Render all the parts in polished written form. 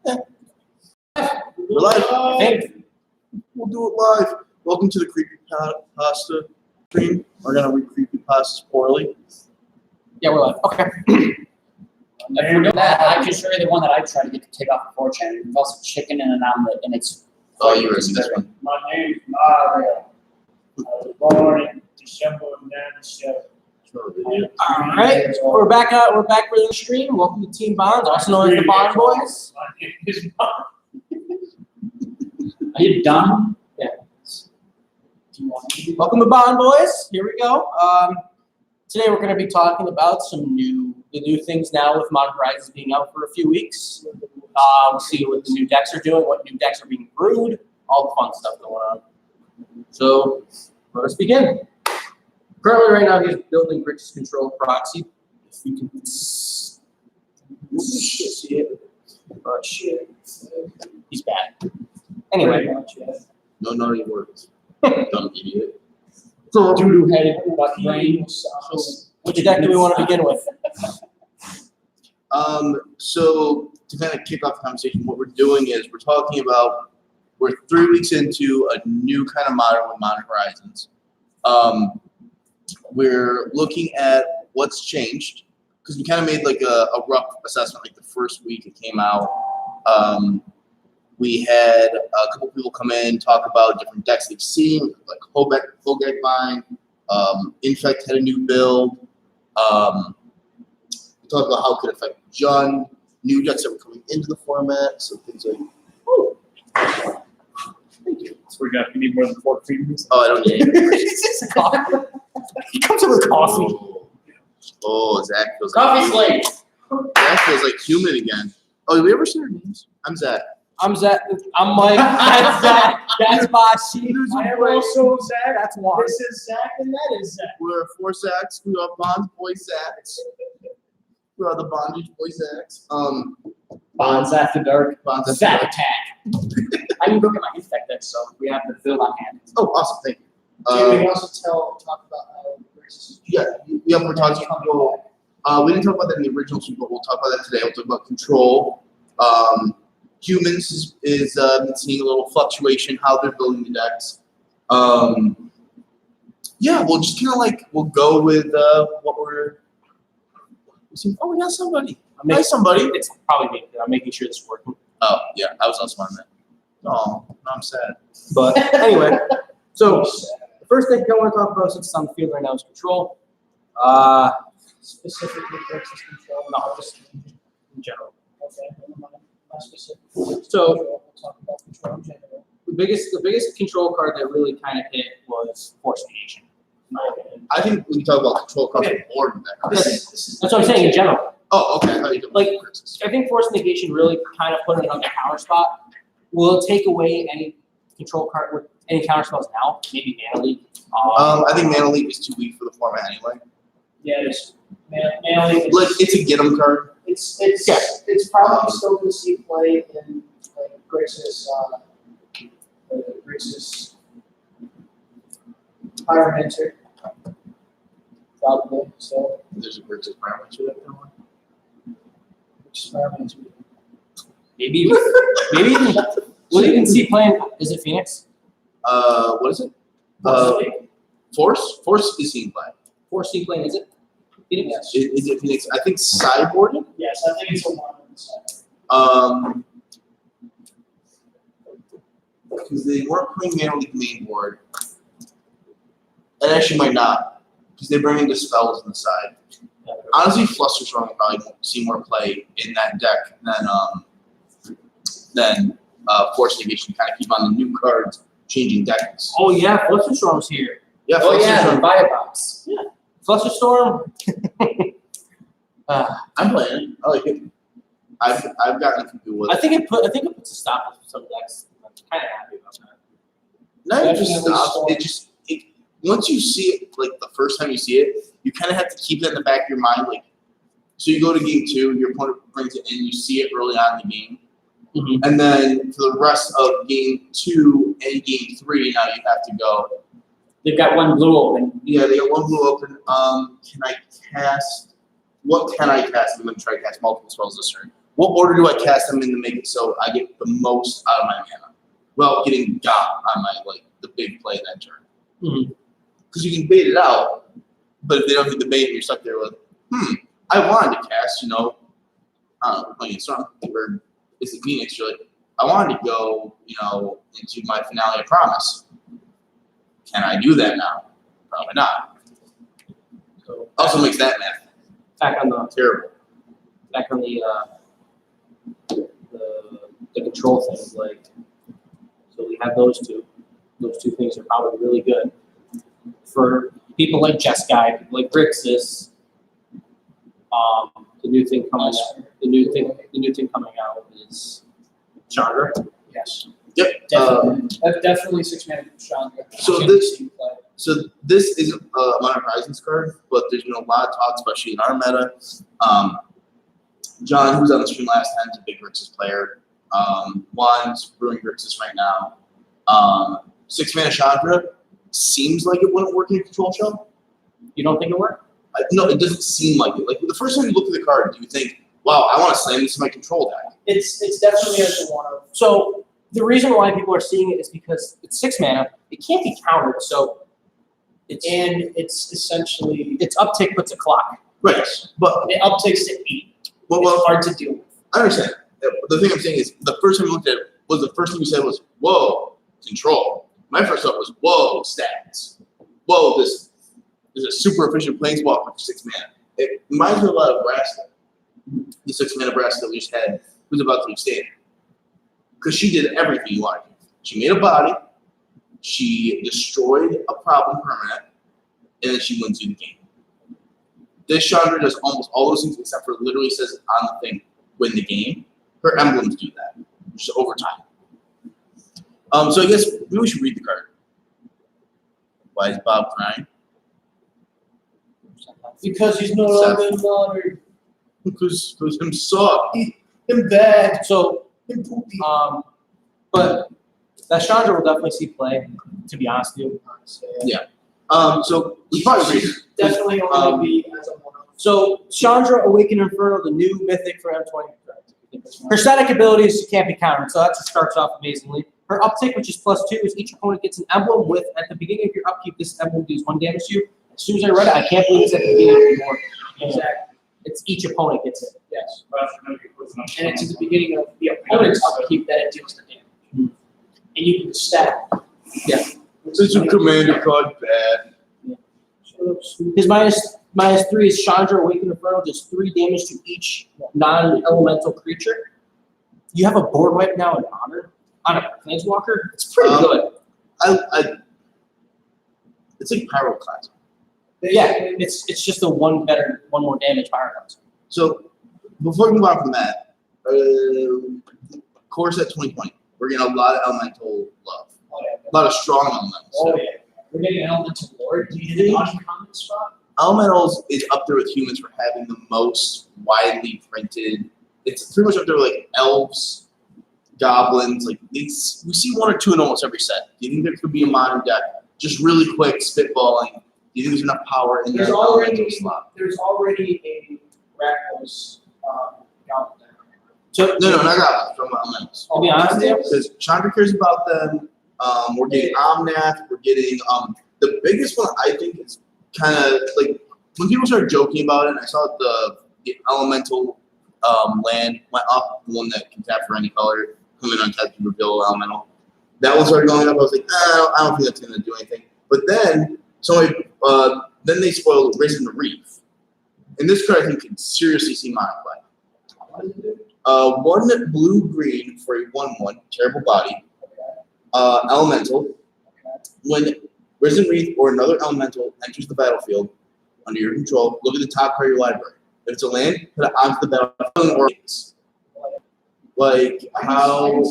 We're live. I think we'll do it live. Welcome to the Creepypasta stream. We're gonna read creepypastas poorly. Yeah, we're live. Okay. If we're doing that, I can show you the one that I tried to get to take off the 4chan. It involves chicken and an omelet, and it's. Oh, you ready this one? My name is Mario. I was born in December of '97. All right, we're back for the stream. Welcome to Team Bonds, also known as the Bond Boys. My name is Mario. Are you done? Yeah. Do you want to Welcome to Bond Boys. Here we go. Today we're going to be talking about the new things now with Modern Horizons being out for a few weeks. We'll see what the new decks are doing, what new decks are being brewed, all the fun stuff going on. So let us begin. Currently, right now, he's building Grixis Control Proxy. If you can see it. Oh, shit. He's bad. Anyway. No naughty words. Dumb idiot. So, Doodoo-headed butt brain. which deck do we want to begin with? So to kind of kick off the conversation, what we're doing is we're 3 weeks into a new kind of modern with Modern Horizons. We're looking at what's changed because we kind of made like a rough assessment like the first week it came out. We had a couple people come in talk about different decks they've seen, like Hogegvine, Infect had a new build. We talked about how it could affect Jund, new decks that were coming into the format, so things like. Oh, thank you. So you need more than 4 creamers? Oh, I don't need any. He comes in with coffee. Oh, Zach feels Coffee like slate. Zach feels like human again. Oh, did we ever say our names? I'm Zach. I'm Zach. I'm Mike. That's Zach. That's Bashi. I am also Zach. That's Juan. This is Zach, and that is Zach. We're 4 Zacks. We are Bonds Boy Zacks. We are the Bondage Boy Zacks. Bonds After Dark. Bonds Zach After Dark. Attack. I didn't look at my infect deck, so we have the build on hand. Oh, awesome. Thank you. Jamie wants to talk about how Grixis. Yeah, we're talking about. We didn't talk about that in the original stream, but we'll talk about that today. We'll talk about control. Humans is been seeing a little fluctuation how they're building the decks. Yeah, we'll just kind of we'll go with what we're. Oh, we got somebody. Hi, somebody. It's probably me. I'm making sure this is working. Oh, yeah, I was also on that. Oh, I'm sad. But anyway, so the first thing I want to talk about since it's on the field right now is control. Specifically Grixis Control. No, just in general. Okay, never mind. Not specific. So We'll talk about control in general. the biggest control card that really kind of hit was Force Negation. I think we can talk about control across the board with that. That's what I'm saying in general. Oh, okay. How you doing? Like, I think Force Negation really kind of put it on the counter spot. Will it take away any control card with any counter spells now? Maybe Mana Leak. I think Mana Leak is too weak for the format anyway. Yeah, it is. Mana Leak is. Like, it's a get 'em card. It's probably still going to see play in like Grixis Pyromancer. Probably so. There's a Grixis Pyromancer that going. Grixis Pyromancer. Maybe even will you even see playing? Is it Phoenix? What is it? Force? Force is seen play. Force C playing, is it? Phoenix? Yes. Is it Phoenix? I think sideboarded. Yes, I think it's a 1 on the side. Because they weren't playing Mana Leak main board. And actually might not. Because they bring in the spells on the side. Honestly, Flusterstorm probably won't see more play in that deck than Force Negation. Kind of keep on the new cards, changing decks. Oh yeah, Flusterstorm's here. Yeah, Oh yeah, Flusterstorm. buy a box. Yeah, Flusterstorm. I'm playing it. I like it. I've gotten a few people with I it. think it puts a stop to some decks. I'm kind of happy about that. Not even just Definitely stops. Storm. Once you see it, like the first time you see it, you kind of have to keep it in the back of your mind. Like, so you go to game 2, your opponent brings it in, you see it early on in the game, and then for the rest of game 2 and game 3, now you have to go. They've got one blue open. Yeah, they got one blue open. Can I cast? What can I cast? I'm going to try to cast multiple spells this turn. what order do I cast them in to make it so I get the most out of my mana? Well, getting got on my the big play that turn. Because you can bait it out, but if they don't get the bait, you're stuck there with, I wanted to cast, we're playing a Storm or it's the Phoenix. You're like, I wanted to go, into my Finale of Promise. Can I do that now? Probably not. So Also makes that math back on the terrible. the control things, so we have those two. Those two things are probably really good for people like Jeskai, people like Grixis. The new thing coming out is Chandra. Yes. Yep. Definitely 6-mana Chandra. So this isn't a Modern Horizons card, but there's been a lot of talk, especially in our meta. John, who was on the stream last time, is a big Grixis player. Juan's brewing Grixis right now. 6-mana Chandra seems like it wouldn't work in a control shell. You don't think it worked? No, it doesn't seem like it. Like the first time you look at the card, do you think, "Wow, I want to slam this in my control deck"? It's definitely as a one of. So the reason why people are seeing it is because it's 6 mana. It can't be countered, so It's essentially its uptick puts a clock. Right, but it uptakes to 8. well, It's hard to deal with. I understand. The thing I'm saying is, the first time you looked at it, the first thing you said was, "Whoa, control." My first thought was, "Whoa, stats." Whoa, this is a super efficient planeswalker for 6 mana. It reminds me a lot of Braska. The 6-mana Braska we just had, who's about to extend. Because she did everything you wanted. She made a body, she destroyed a problem permanent, and then she wins you the game. This Chandra does almost all those things except for literally says on the thing, win the game. Her emblems do that, which is over time. So I guess maybe we should read the card. Why is Bob crying? Because he's no longer modern. Because him suck. Him bad. So, Him poopy. but that Chandra will definitely see play, to be honest with you. Yeah. So we probably read it. Definitely only be as a one of. So Chandra, Awakened Inferno, the new mythic for M20. Her static abilities can't be countered, so that just starts off amazingly. Her uptick, which is +2, is each opponent gets an emblem with, at the beginning of your upkeep, this emblem deals 1 damage to you. As soon as I read it, I can't believe it's at the beginning anymore. Exactly. It's each opponent gets it. Yes. And it's at the beginning of the opponent's upkeep that it deals the damage. And you can stack. Yeah. It's a commander card bad. His -3 is Chandra, Awakened Inferno, does 3 damage to each non-elemental creature. You have a board wipe now in Honor on a Planeswalker. It's pretty good. It's like Pyroclasm. Yeah, it's just a one more damage Pyroclasm. So before we move on from that, course at 2020, we're getting a lot of elemental love. A lot of strong elementals. Oh yeah. We're getting an elemental lord. Do you hit an uncommon spot? Elementals is up there with humans for having the most widely printed. It's pretty much up there with like elves, goblins. Like we see 1 or 2 in almost every set. Do you think there could be a modern deck? Just really quick spitballing. Do you think there's enough power in There's that already elemental slot? a Rakdos goblin deck. So, No, not goblins. From elementals. to be honest with you, Because Chandra cares about them. We're getting Omnath. We're getting the biggest one. I think is kind of like when people started joking about it. And I saw the elemental land went up, the one that can tap for any color, come in untapped to reveal elemental. That one started going up. I was like, I don't think that's going to do anything. But then then they spoiled Risen the Reef, and this card I think can seriously see mono play. 1 blue-green for a 1/1 terrible body. Elemental. When Risen Reef or another elemental enters the battlefield under your control, look at the top part of your library. If it's a land, put it onto the battlefield or like how.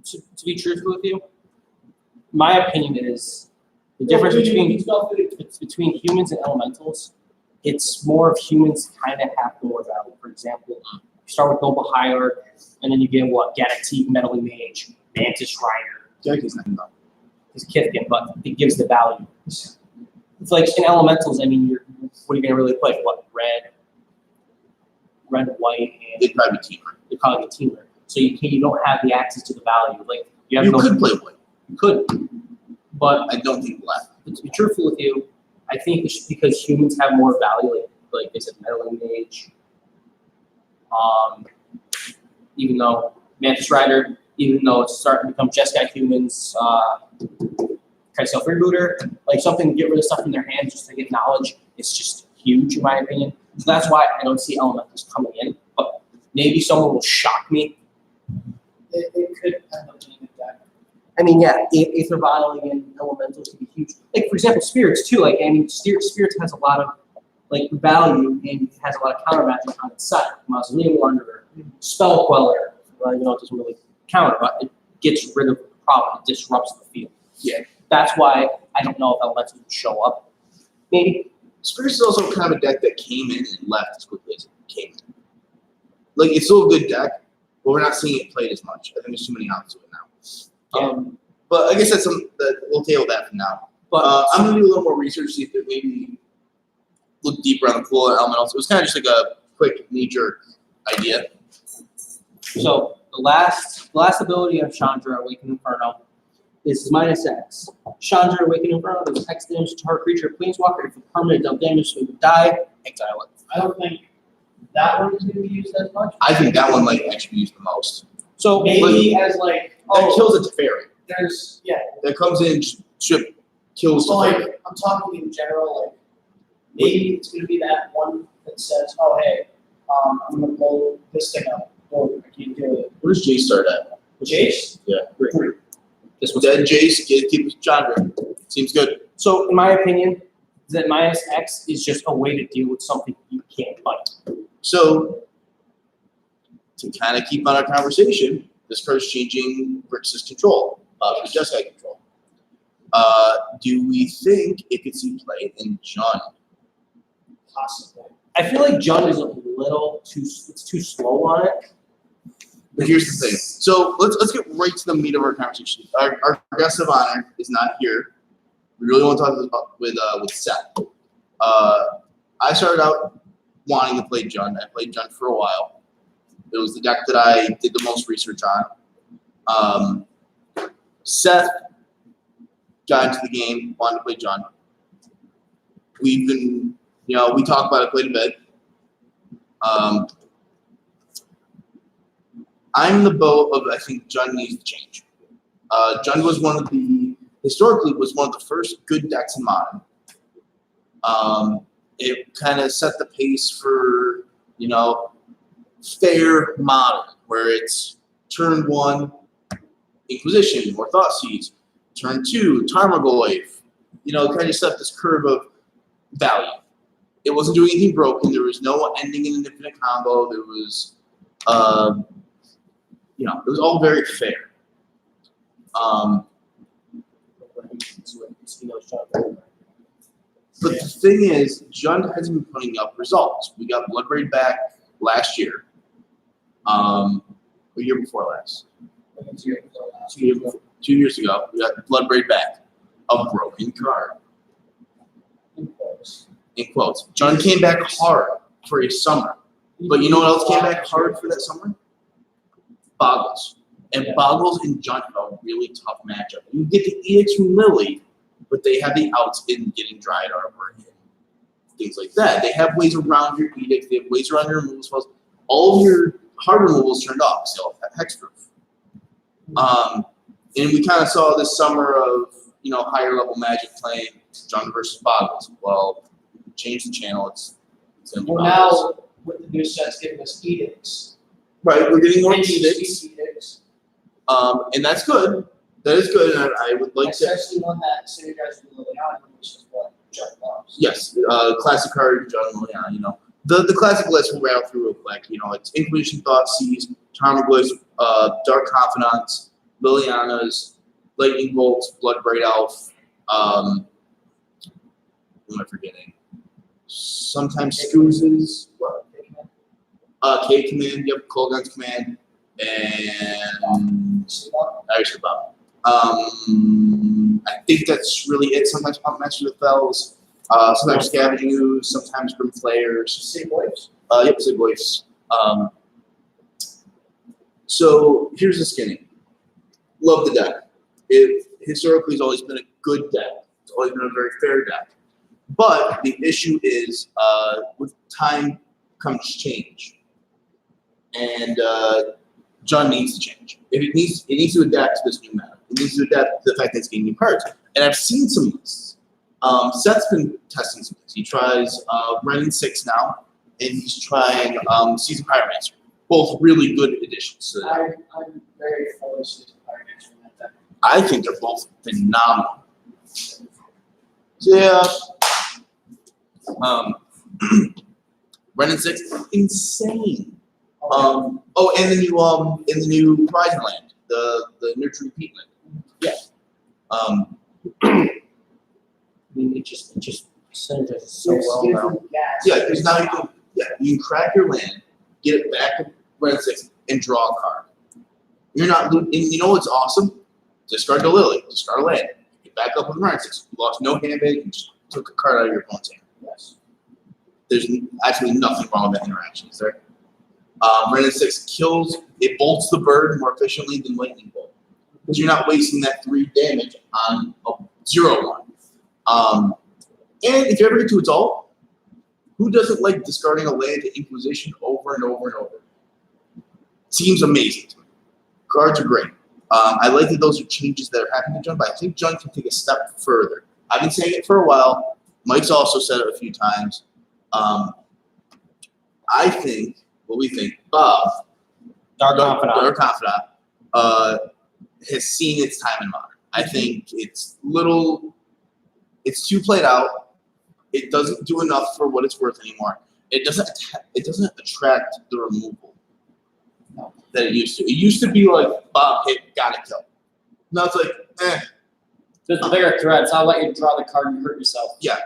to be truthful with you, my opinion is the difference between humans and elementals. It's more of humans kind of have more value. For example, you start with Noble Hierarch, and then you get what? Ganateek, Meddling Mage, Mantis Rider. Jackie's not enough. It's Kithkin, but it gives the value. It's like in elementals, I mean, what are you going to really play? What? red, white, and They'd probably be teamer. they're probably a teamer. So you don't have the access to the value. Like you have You no, could play white. you could, but I don't think black. to be truthful with you, I think it's just because humans have more value. Like they said, meddling mage. Even though Mantis Rider, even though it's starting to become Jeskai humans, kind of self-rebooter, like something to get rid of stuff in their hands just to get knowledge, it's just huge in my opinion. So that's why I don't see elementals coming in. But maybe someone will shock me. It could end up being a deck. I mean, yeah, Aether Vialing and elementals could be huge. Like for example, spirits too. Like I mean, spirits has a lot of like value and has a lot of counter magic on its side. Mausoleum Wanderer, Spell Queller. Well, it doesn't really counter, but it gets rid of the problem. It disrupts the field. Yeah. That's why I don't know if elementals will show up. Maybe. Spirits is also kind of a deck that came in and left as quickly as it came in. Like, it's still a good deck, but we're not seeing it played as much. I think there's too many options to it now. But I guess that's something that we'll table that for now. But I'm going to do a little more research, see if there maybe look deeper on the cool elementals. It was kind of just like a quick knee-jerk idea. so the last ability of Chandra, Awakened Inferno, is -X. Chandra, Awakened Inferno does X damage to her creature, Planeswalker. If a permanent dealt damage, so it would die. Exile it. I don't think that one is going to be used as much. I think that one might actually be used the most. So Maybe as like, That kills a Teferi. there's, yeah. That comes in, strip, kills So Teferi. like, I'm talking in general, like, maybe it's going to be that one that says, oh, hey, I'm going to blow this thing up. Oh, I can't do it. What does Jace start at? Jace? Yeah. 3. this was Dead Jace, keep Chandra. Seems good. So, in my opinion, that -X is just a way to deal with something you can't fight. So, to kind of keep on our conversation, this card's changing Grixis control, for Jeskai control. Do we think it could see play in Jund? Possibly. I feel like Jund is a little too slow on it. But here's the thing. So let's get right to the meat of our conversation. Our guest of honor is not here. We really want to talk about with Seth. I started out wanting to play Jund. I played Jund for a while. It was the deck that I did the most research on. Seth got into the game, wanted to play Jund. We've been, we talk about it quite a bit. I'm in the boat of, I think Jund needs to change. Jund was historically was one of the first good decks in Modern. It kind of set the pace for, fair Modern, where it's turn 1, Inquisition or Thoughtseize, turn 2, Tarmogoyf, kind of set this curve of value. It wasn't doing anything broken. There was no ending in an infinite combo. There was, it was all very fair. But the thing is, Jund hasn't been putting up results. We got Bloodbraid back last year. The year before last. 2 years ago, we got Bloodbraid back. A broken card. In quotes. Jund came back hard for a summer. But you know what else came back hard for that summer? Boggles. And Boggles and Jund have a really tough matchup. You get the Edicts from Lily, but they have the outs in getting Dried Arbor and things like that. They have ways around your Edicts. They have ways around your removal spells. All of your hard removals turned off, so hexproof. And we kind of saw this summer of, higher level Magic playing Jund versus Boggles. Well, change the channel. It's Well, now with the new set's giving us edicts. right. We're getting more And you Edicts. see edicts. And that's good. That is good, and I would like to. Especially one that synergizes with Liliana, which is what Jund loves. Yes, classic card, Jund Liliana. The classic list we'll rattle through real quick. It's Inquisition, Thoughtseize, Tarmogoyf, Dark Confidants, Liliana's, Lightning Bolts, Bloodbraid Elf. Who am I forgetting? Sometimes Scoozes. What? K-Command, yep, Kolgun's Command, and Irish Above. I think that's really it. Sometimes Pump Master of the Fells, sometimes Scavenging Ooze, sometimes Grim Flayers. City Boys. Yep, Sigboyfs. So here's the skinny. Love the deck. It historically has always been a good deck. It's always been a very fair deck. But the issue is with time comes change. And John needs to change. It needs to adapt to this new meta. It needs to adapt to the fact that it's getting new cards. And I've seen some lists. Seth's been testing some things. He tries Ren 6 now, and he's trying Season Pyromancer. Both really good additions to the deck. I'm very for Season Pyromancer in that deck. I think they're both phenomenal. So yeah. Ren 6, insane. And the new Horizon Land, the Nurturing Peatland. I mean, it just synergizes so well now. Yeah, because now you can crack your land, get it back to Ren 6, and draw a card. You're not, and you know what's awesome? Discard the Lily, discard a land, get back up with Ren 6. You lost no hand bait, you just took a card out of your opponent's hand. Yes. There's actually nothing wrong with that interaction, is there? Ren 6 kills, it bolts the bird more efficiently than Lightning Bolt. Because you're not wasting that 3 damage on a 0/1. And if you ever get to its ult, who doesn't like discarding a land to Inquisition over and over and over? Seems amazing to me. Cards are great. I like that those are changes that are happening to Jund, but I think Jund can take a step further. I've been saying it for a while. Mike's also said it a few times. I think, what we think, Bob, Dark Confidant, has seen its time in Modern. I think it's too played out. It doesn't do enough for what it's worth anymore. It doesn't attract the removal that it used to. It used to be like Bob hit, gotta kill. Now it's like, There's a bigger threats. I'll let you draw the card and hurt yourself. yeah.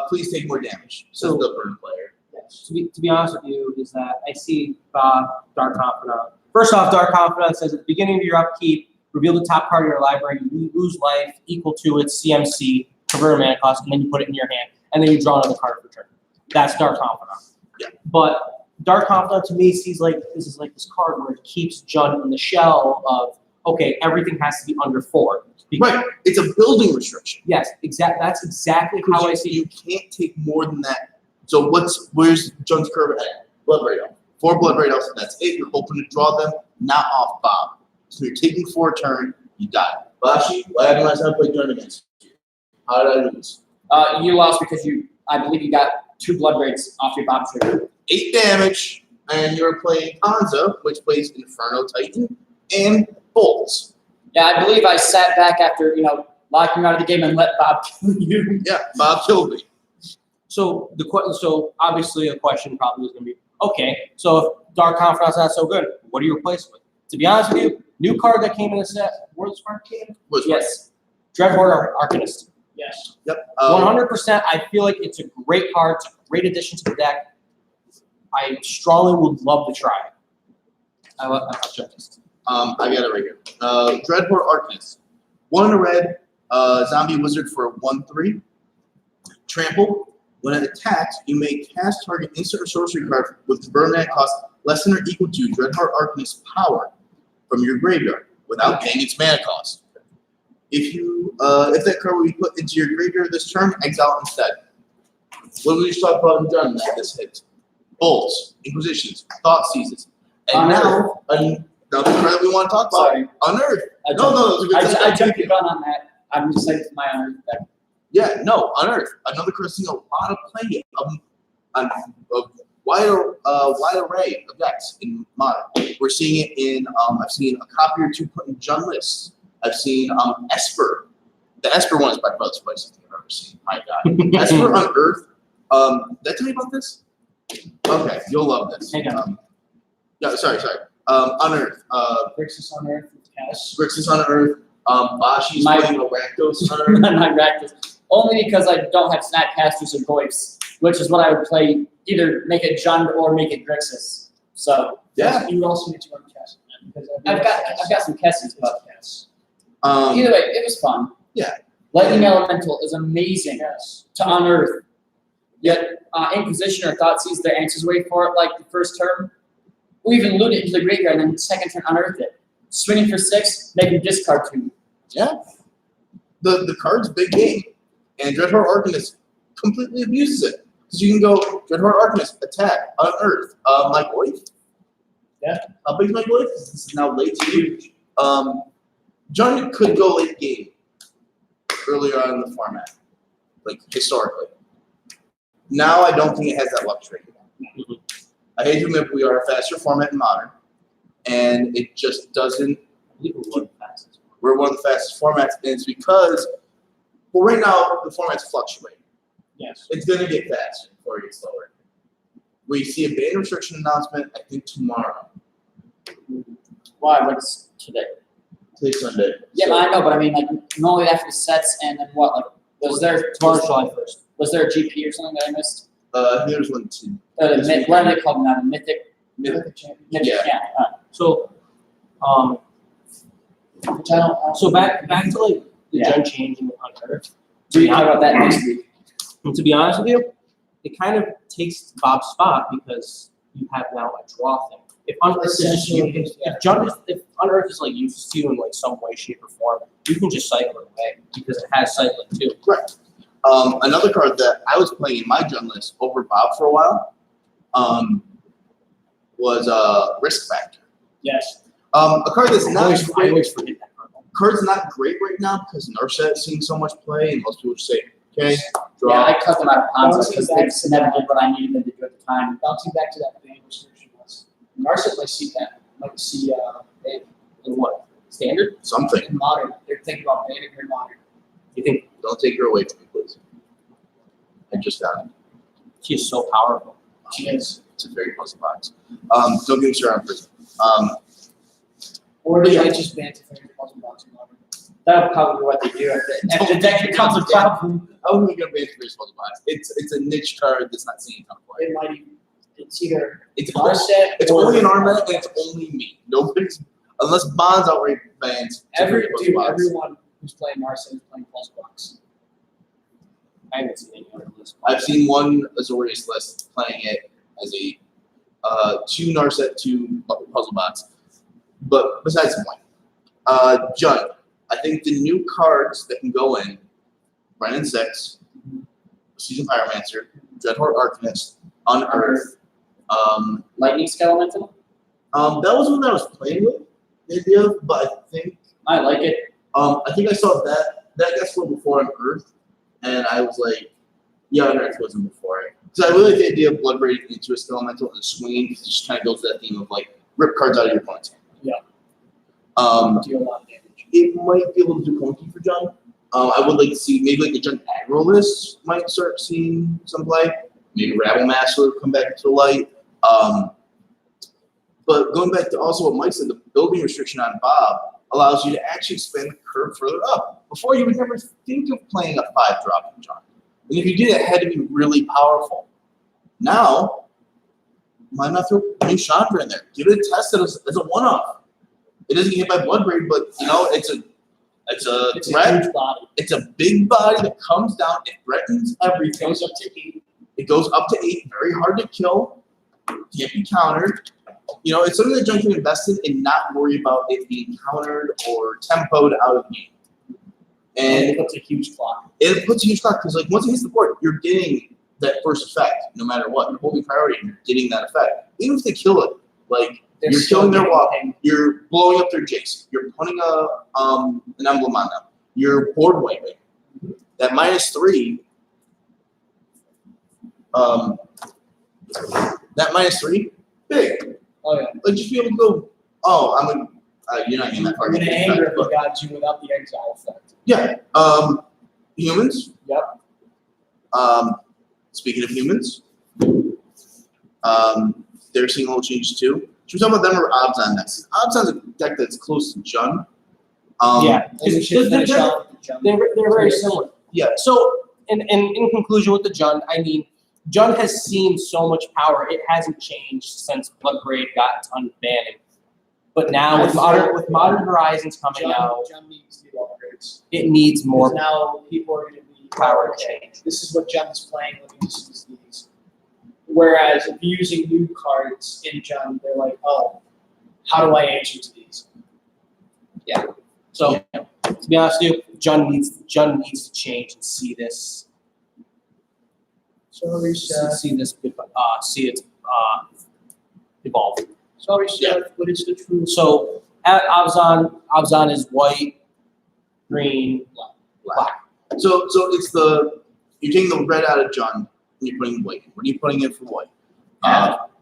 Please take more damage. Says So- the burn player. Yes. To be honest with you, is that I see Dark Confidant. First off, Dark Confidant says at the beginning of your upkeep, reveal the top card of your library, you lose life equal to its CMC, convert a mana cost, and then you put it in your hand, and then you draw another card for turn. That's Dark Confidant. Yeah. But Dark Confidant to me sees like this is like this card where it keeps Jund in the shell of, okay, everything has to be under 4. Right. It's a building restriction. Yes, that's exactly how I see it. You can't take more than that. So where's Jund's curve at? Blood Braid Elf. 4 Blood Braid Elves, and that's it. You're hoping to draw them, not off Bob. So you're taking 4 a turn, you die. Bashi, what happened last time I played Jund against you? How did I lose? You lost because I believe you got 2 blood raids off your Bob trigger. 8 damage, and you're playing Kanza, which plays Inferno Titan, and Bolts. Yeah, I believe I sat back after, locking out of the game and let Bob kill you. Yeah, Bob killed me. So obviously a question probably is going to be, okay, so if Dark Confidant's not so good, what do you replace it with? To be honest with you, new card that came in the set, World Spark came? Yes. Dreadhorde Arcanist. Yes. Yep. 100%, I feel like it's a great card, it's a great addition to the deck. I strongly would love to try it. I'll check this. I got it right here. Dreadhorde Arcanist. 1 in a red, zombie wizard for a 1/3. Trample. When it attacks, you may cast target instant or sorcery card with burn mana cost less than or equal to Dreadhorde Arcanist's power from your graveyard without paying its mana cost. If that card will be put into your graveyard this turn, exile instead. What did we just talk about in Jund that this hits? Bolts, Inquisitions, Thought Seizes. And now, another card that we want to talk about, Sorry. Unearth. I jumped the gun on that. I'm excited for my Unearth deck. Yeah, no, Unearth. Another card seeing a lot of play of wide array of decks in Modern. We're seeing it in, I've seen a copy or 2 put in Jund lists. I've seen Esper. The Esper one is by far the spiciest thing I've ever seen. My God. Esper Unearth. Did I tell you about this? Okay, you'll love this. Hang on. Sorry. Unearth. Grixis Unearth with Cass. Grixis Unearth. Bashi's My- playing a Rakdos Unearth. My Rakdos. Only because I don't have Snapcasters and Goips, which is what I would play, either make it Jund or make it Grixis. So Yeah. you would also need to run Cass. I've got some Kesses, but Yes. either way, it was fun. Yeah. Lightning Elemental is amazing to unearth. Yet Inquisition or Thoughtseize, their answers wait for it like the first term. Or even loot it into the graveyard and then second turn unearth it. Swinging for 6, make him discard 2. Yeah. The card's big game, and Dreadhorde Arcanist completely abuses it. Because you can go Dreadhorde Arcanist, attack, unearth. My Goyf. Yeah. How big is my Goyf? This is now late to you. John could go late game earlier on in the format, like historically. Now I don't think it has that luxury. I hate to admit, we are a faster format in Modern, and it just doesn't. I believe we're one of the fastest. We're one of the fastest formats, and it's because, well, right now the formats fluctuate. Yes. It's going to get faster before it gets slower. We see a ban restriction announcement, I think, tomorrow. Why? What's today? Today's Sunday. Yeah, So, I know, but I mean, like, normally after the sets and then what? Like, was there Tomorrow's July 1st. Was there a GP or something that I missed? here's one too. The myth, what do they call them now? The mythic. Mythic champion. Mythic, Yeah. yeah. So, Which I don't. so back to like the Yeah. Jund changing the Unearth. We can talk about that next week. And to be honest with you, it kind of takes Bob's spot because you have now a draw thing. If Unearth is just if Unearth is like used to you in like some way, shape, or form, you can just cycle it away because it has cycling too. Right. Another card that I was playing in my Jund list over Bob for a while was Risk Factor. Yes. A card that's I not always forget that card. card's not great right now because Narset is seeing so much play, and most people just say, okay, draw. Yeah, I cut them out of concept because Bouncing back they to never that. did what I needed them to do at the time. Bouncing back to that ban restriction was Narset might see that. Might see ban In what? Standard? Something. in Modern. They're thinking about banning her in Modern. You think Don't take her away from me, please. I just got it. she's so powerful? She is. It's a very puzzle box. Don't get me started on prison. Or they might just ban Teferi's puzzle box in Modern. That'll probably be what they do if the deck becomes a problem. I wouldn't get a ban for puzzle box. It's a niche card that's not seeing a ton of play. It might even. It's either It's Narset. It's or only an Armament, and it's only me. Nobody's unless Bonds outright bans. Everyone who's playing Narset is playing puzzle box. I haven't seen any other list. I've seen one Azorius list playing it as a 2 Narset 2 puzzle box. But besides the point, Jund, I think the new cards that can go in, Brennan 6, Season Pyromancer, Dreadhorde Arcanist, Unearth. Lightning Skelemental? That was one that I was playing with, the idea of, but I think I like it. I think I saw that got scored before on Earth, and I was like, yeah, on Earth wasn't before it. So I really like the idea of Blood Braid into a Skelemental and swinging, because it just kind of goes to that theme of like rip cards out of your opponent's hand. Yeah. Deal a lot of damage. It might be a little too clunky for Jund. I would like to see maybe like the Jund aggro list might start seeing some play. Maybe Rabble Master would come back to light. But going back to also what Mike said, the building restriction on Bob allows you to actually expand the curve further up. Before you would never think of playing a 5-drop in Jund. And if you did, it had to be really powerful. Now, why not throw new Chandra in there? Give it a test as a one-off. It doesn't get hit by Blood Braid, but you know, it's a threat. huge body. It's a big body that comes down. It threatens everything. Goes up to 8. It goes up to 8. Very hard to kill. Can't be countered. You know, it's something that Jund can invest in and not worry about it being countered or tempoed out of the game. And And it puts a huge clock. it puts a huge clock because, like, once it hits the board, you're getting that first effect no matter what. You're holding priority and you're getting that effect. Even if they kill it, like, They're you're still killing their getting wall. paid. You're blowing up their Jace. You're putting an emblem on them. You're board wiping. That -3. That -3, big. Oh yeah. Like just be able to go. Oh, you're not getting that far. I'm gonna Getting anger effect, if we but got you without the exile effect. yeah. Humans. Yep. Speaking of humans, they're seeing little changes too. Should we talk about them or Abzan next? Abzan's a deck that's close to Jund. Yeah. And we should finish They're- off with the jump. They're very similar. Yeah. So, in conclusion with the Jund, I mean, Jund has seen so much power. It hasn't changed since Blood Braid got a ton of banning. But now with modern Horizons coming out, Jump needs new upgrades. it needs more Because now people are going to be power to change. This is what Jump is playing when he uses these. Whereas if you're using new cards in Jund, they're like, oh, how do I answer to these? So to be honest with you, Jund needs to change and see this. Sorry, See this. See it evolve. Sorry, Seth, but it's the truth. So at Abzan is white, green, black. So it's you're taking the red out of Jund and you're putting white. What are you putting in for white?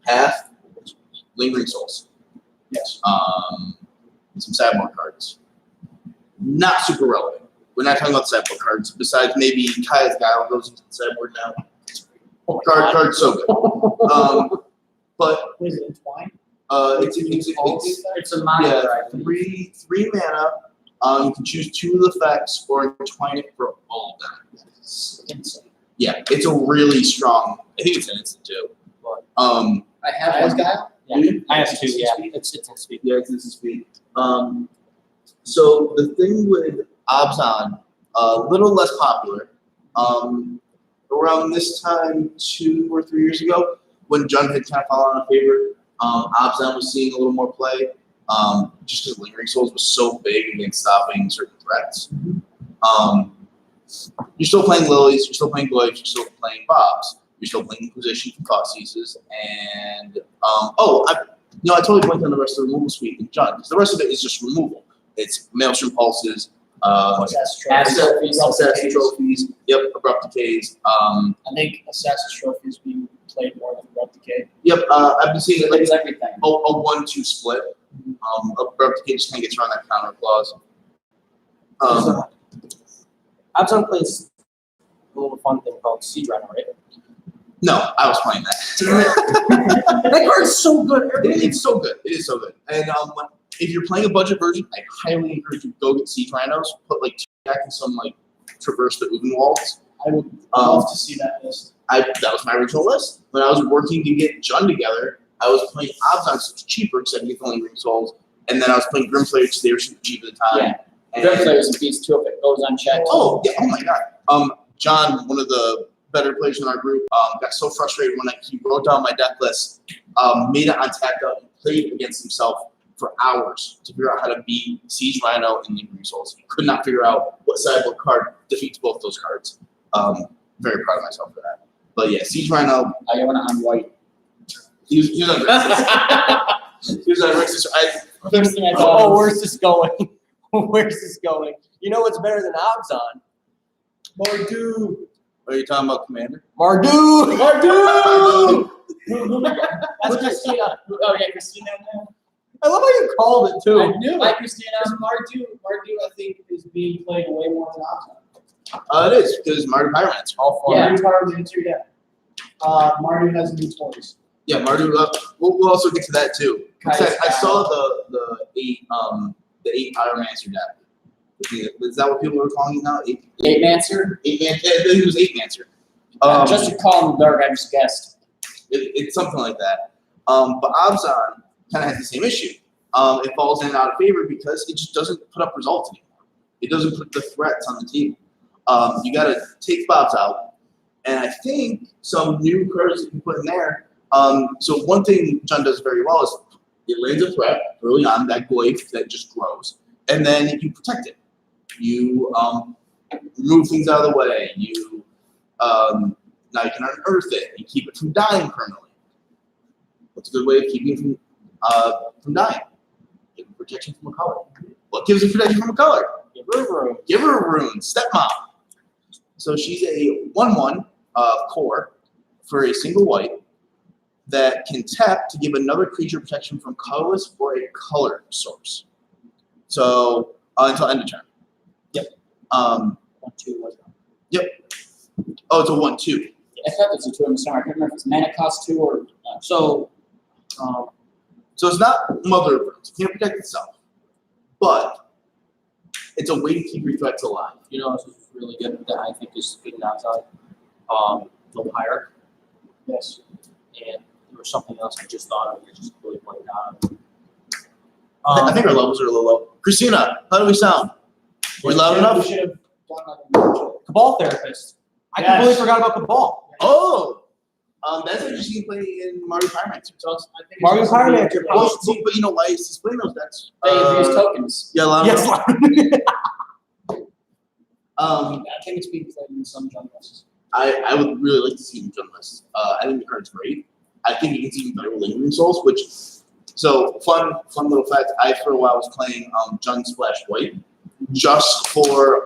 Half Lingering Souls. Yes. Some sideboard cards. Not super relevant. We're not talking about the sideboard cards. Besides maybe Kaya's Guile goes into the sideboard now. Oh my God. Card's so good. But What is it, Entwine? It's a minor. yeah, three mana. You can choose 2 of the effects or entwine it for all of them. It's insane. Yeah, it's a really strong. I think it's an instant too. I have Guys, one. guy? Yeah, I have two. Yeah, it's in speed. Yeah, it's instant speed. So the thing with Abzan, a little less popular. Around this time, 2 or 3 years ago, when Jund had kind of fallen out of favor, Abzan was seeing a little more play. Just because Lingering Souls was so big against stopping certain threats. You're still playing Lilies, you're still playing Glaives, you're still playing Bobs, you're still playing Inquisition for cost ceases, and I totally blanked on the rest of the removal suite in Jund, because the rest of it is just removal. It's Maelstrom Pulses, Assassin Trophies, yep, Abrupt Decays. I think Assassin's Trophy is being played more than Abrupt Decay. Yep, I've been seeing it like It's everything. a 1-2 split. Abrupt Decay just kind of gets around that counter clause. Abzan plays a little fun thing called Siege Rhino, right? No, I was playing that. That card is so good. It's so good. It is so good. And if you're playing a budget version, I highly encourage you to go get Siege Rhinos. Put like 2 back and some like Traverse the Uvenwalds. I would love to see that list. That was my original list. When I was working to get Jund together, I was playing Abzan because it was cheaper because I could get the Lingering Souls. And then I was playing Grimflayer because they were super cheap at the time. Yeah. And- Good players and beats too if it goes unchecked. Oh, yeah. Oh, my God. John, one of the better players in our group, got so frustrated when he wrote down my deck list, made it on Tapped Out, and played against himself for hours to figure out how to beat Siege Rhino and Lingering Souls. He could not figure out what sideboard card defeats both those cards. Very proud of myself for that. But yeah, Siege Rhino, I want it on white. he was on Rexus. He was on Rexus. First thing I thought. Oh, where's this going? Where's this going? You know what's better than Abzan? Mardu. Are you talking about Commander? Mardu. Mardu! That's Christina. Oh yeah, Christina. I love how you called it too. I knew Like it. Christina. Mardu, I think, is being played way more than Abzan. It is, because Mardu Pyromancer. All four. Mardu Pyromancer, yeah. Mardu has new toys. Yeah, Mardu. We'll also get to that too. I saw the 8 Pyromancer deck. Is that what people are calling it now? 8 Mancer. 8 man. I think it was 8 Mancer. Just to call him dark, I just guessed. It's something like that. But Abzan kind of has the same issue. It falls in and out of favor because it just doesn't put up results anymore. It doesn't put the threats on the table. You got to take Bobs out, and I think some new cards that you put in there. So one thing Jund does very well is it lands a threat early on, that Glaive that just grows, and then you protect it. You remove things out of the way. You now you can unearth it and keep it from dying permanently. What's a good way of keeping it from dying? Give it protection from a color. What gives it protection from a color? Give her a room. Give her a rune, Stepmom. So she's a 1/1 core for a single white that can tap to give another creature protection from colorless or a colored source. So until end of turn. Yep. 1-2 was it? Yep. Oh, it's a 1/2. I thought it was a 2 in the summer. I can't remember if it's mana cost 2 or. So, So it's not Mother of Runes. It can't protect itself, but it's a way to keep your threats alive. you know, this is really good that I think is good outside. The Hierarch. Yes. And there was something else I just thought of. It just really pointed out. I think our levels are a little low. Christina, how do we sound? We loud We enough? should have done that. Cabal Therapist. I Yes. completely forgot about Cabal. Oh, That's what you see playing in Mario Pyromancer. So it's, I think it's Mario just gonna be- Pyromancer, yeah. Well, see, but you know why he's playing those decks? They use tokens. Yeah, a lot of Yes. Um, I think it's being played in some jungles. I would really like to see him Junless. I think the card's great. I think it gets even better with Lingering Souls, which so fun little fact. I for a while was playing Jun Splash White just for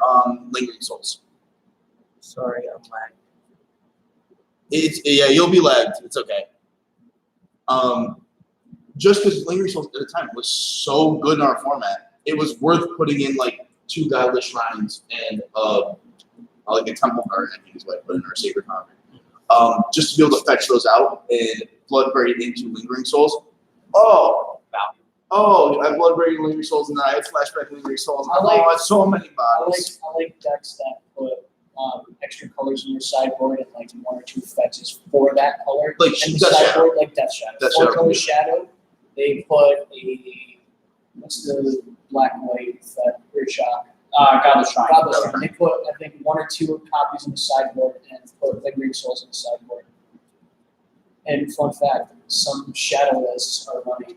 Lingering Souls. Sorry, I'm lagging. Yeah, you'll be lagged. It's okay. Just because Lingering Souls at the time was so good in our format, it was worth putting in like 2 Godless Shrines and like a Temple Guard, I think is what I put in our Sacred Honor. Just to be able to fetch those out and Bloodbraid into Lingering Souls. Oh, I Bloodbraid Lingering Souls, and then I had Flashback Lingering Souls. I like- Oh, so many I bodies. like decks that put extra colors in your sideboard and like 1 or 2 fetches for that color. Like and the Death Shadow. sideboard, like Death Shadow. Death 4 Shadow, color yeah. shadow. They put a what's the black and white that Weird Shock. Godless Shrine. Godless Shrine. They put I think 1 or 2 copies in the sideboard and put Lingering Souls in the sideboard. And fun fact, some shadow lists are running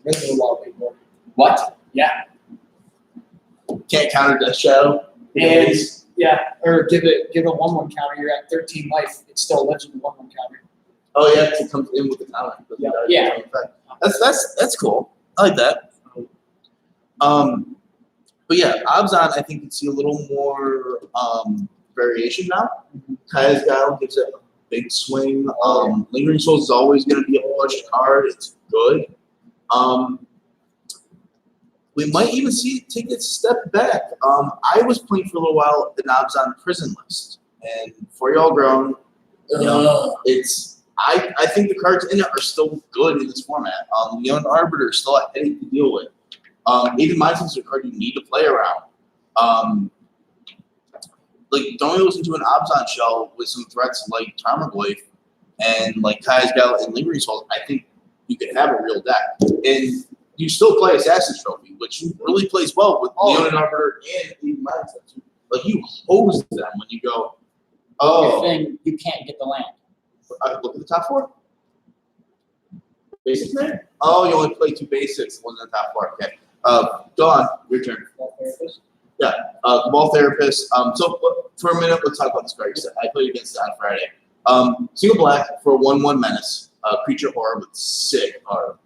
regular wallpaper board. What? Yeah. Can't counter Death Shadow. And yeah, or give it a 1/1 counter. You're at 13 life. It still lives with the 1/1 counter. Oh yeah, it comes in with the counter. Yeah. That's cool. I like that. But yeah, Abzan I think you see a little more variation now. Kaya's Guile gives it a big swing. Lingering Souls is always going to be a push card. It's good. We might even see it take a step back. I was playing for a little while the Abzan Prison List, and for y'all grown, you know, it's I think the cards in it are still good in this format. Leon Arbiter is still a headache to deal with. Even Mindset is a card you need to play around. Like, don't listen to an Abzan shell with some threats like Tarmogoyf and like Kaya's Guile and Lingering Souls. I think you could have a real deck. And you still play Assassin's Trophy, which really plays well with Leon Arbiter and even Mindset. Like, you hose them when you go, Your thing, you can't get the land. look at the top 4. Basics there? Oh, you only play 2 basics, one in the top 4. Okay. Go on, your turn. Cabal Therapist. So for a minute, let's talk about this card. I played against it on Friday. Single black for 1/1 menace, creature horror with sick art.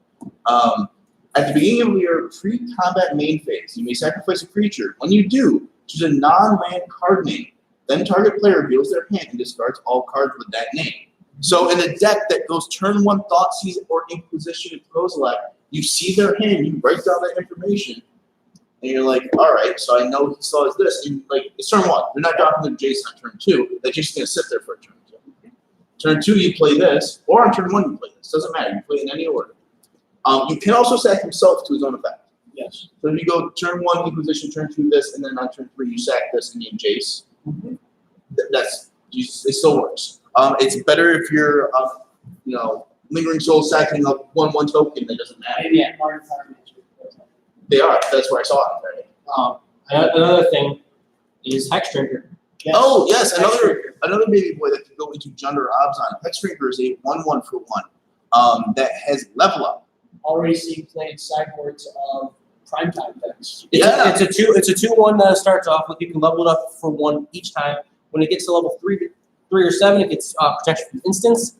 At the beginning of your pre-combat main phase, you may sacrifice a creature. When you do, choose a non-land card name. Then target player reveals their hand and discards all cards with that name. So in a deck that goes turn 1 Thoughtseize or Inquisition and Kozilek, you see their hand, you write down that information, and you're like, all right, so I know he still has this. And like, it's turn 1. You're not dropping the Jason on turn 2. That Jason's going to sit there for a turn 2. Turn 2, you play this, or on turn 1, you play this. Doesn't matter. You play in any order. You can also sack himself to his own effect. Yes. So if you go turn 1, Inquisition, turn 2, this, and then on turn 3, you sack this and name Jace. It still works. It's better if you're, Lingering Soul sacking up 1/1 token that doesn't matter. Maybe at Modern Firemancer. They are. That's where I saw it already. Another thing is Hex Drinker. Yes. Oh yes, Hex Drinker. another baby boy that can go into Jund or Abzan. Hex Drinker is a 1/1 for 1. That has level up. Already seeing played sideboards of primetime decks. It's a 2/1 that starts off with. You can level it up for 1 each time. When it gets to level 3 or 7, it gets protection from instants.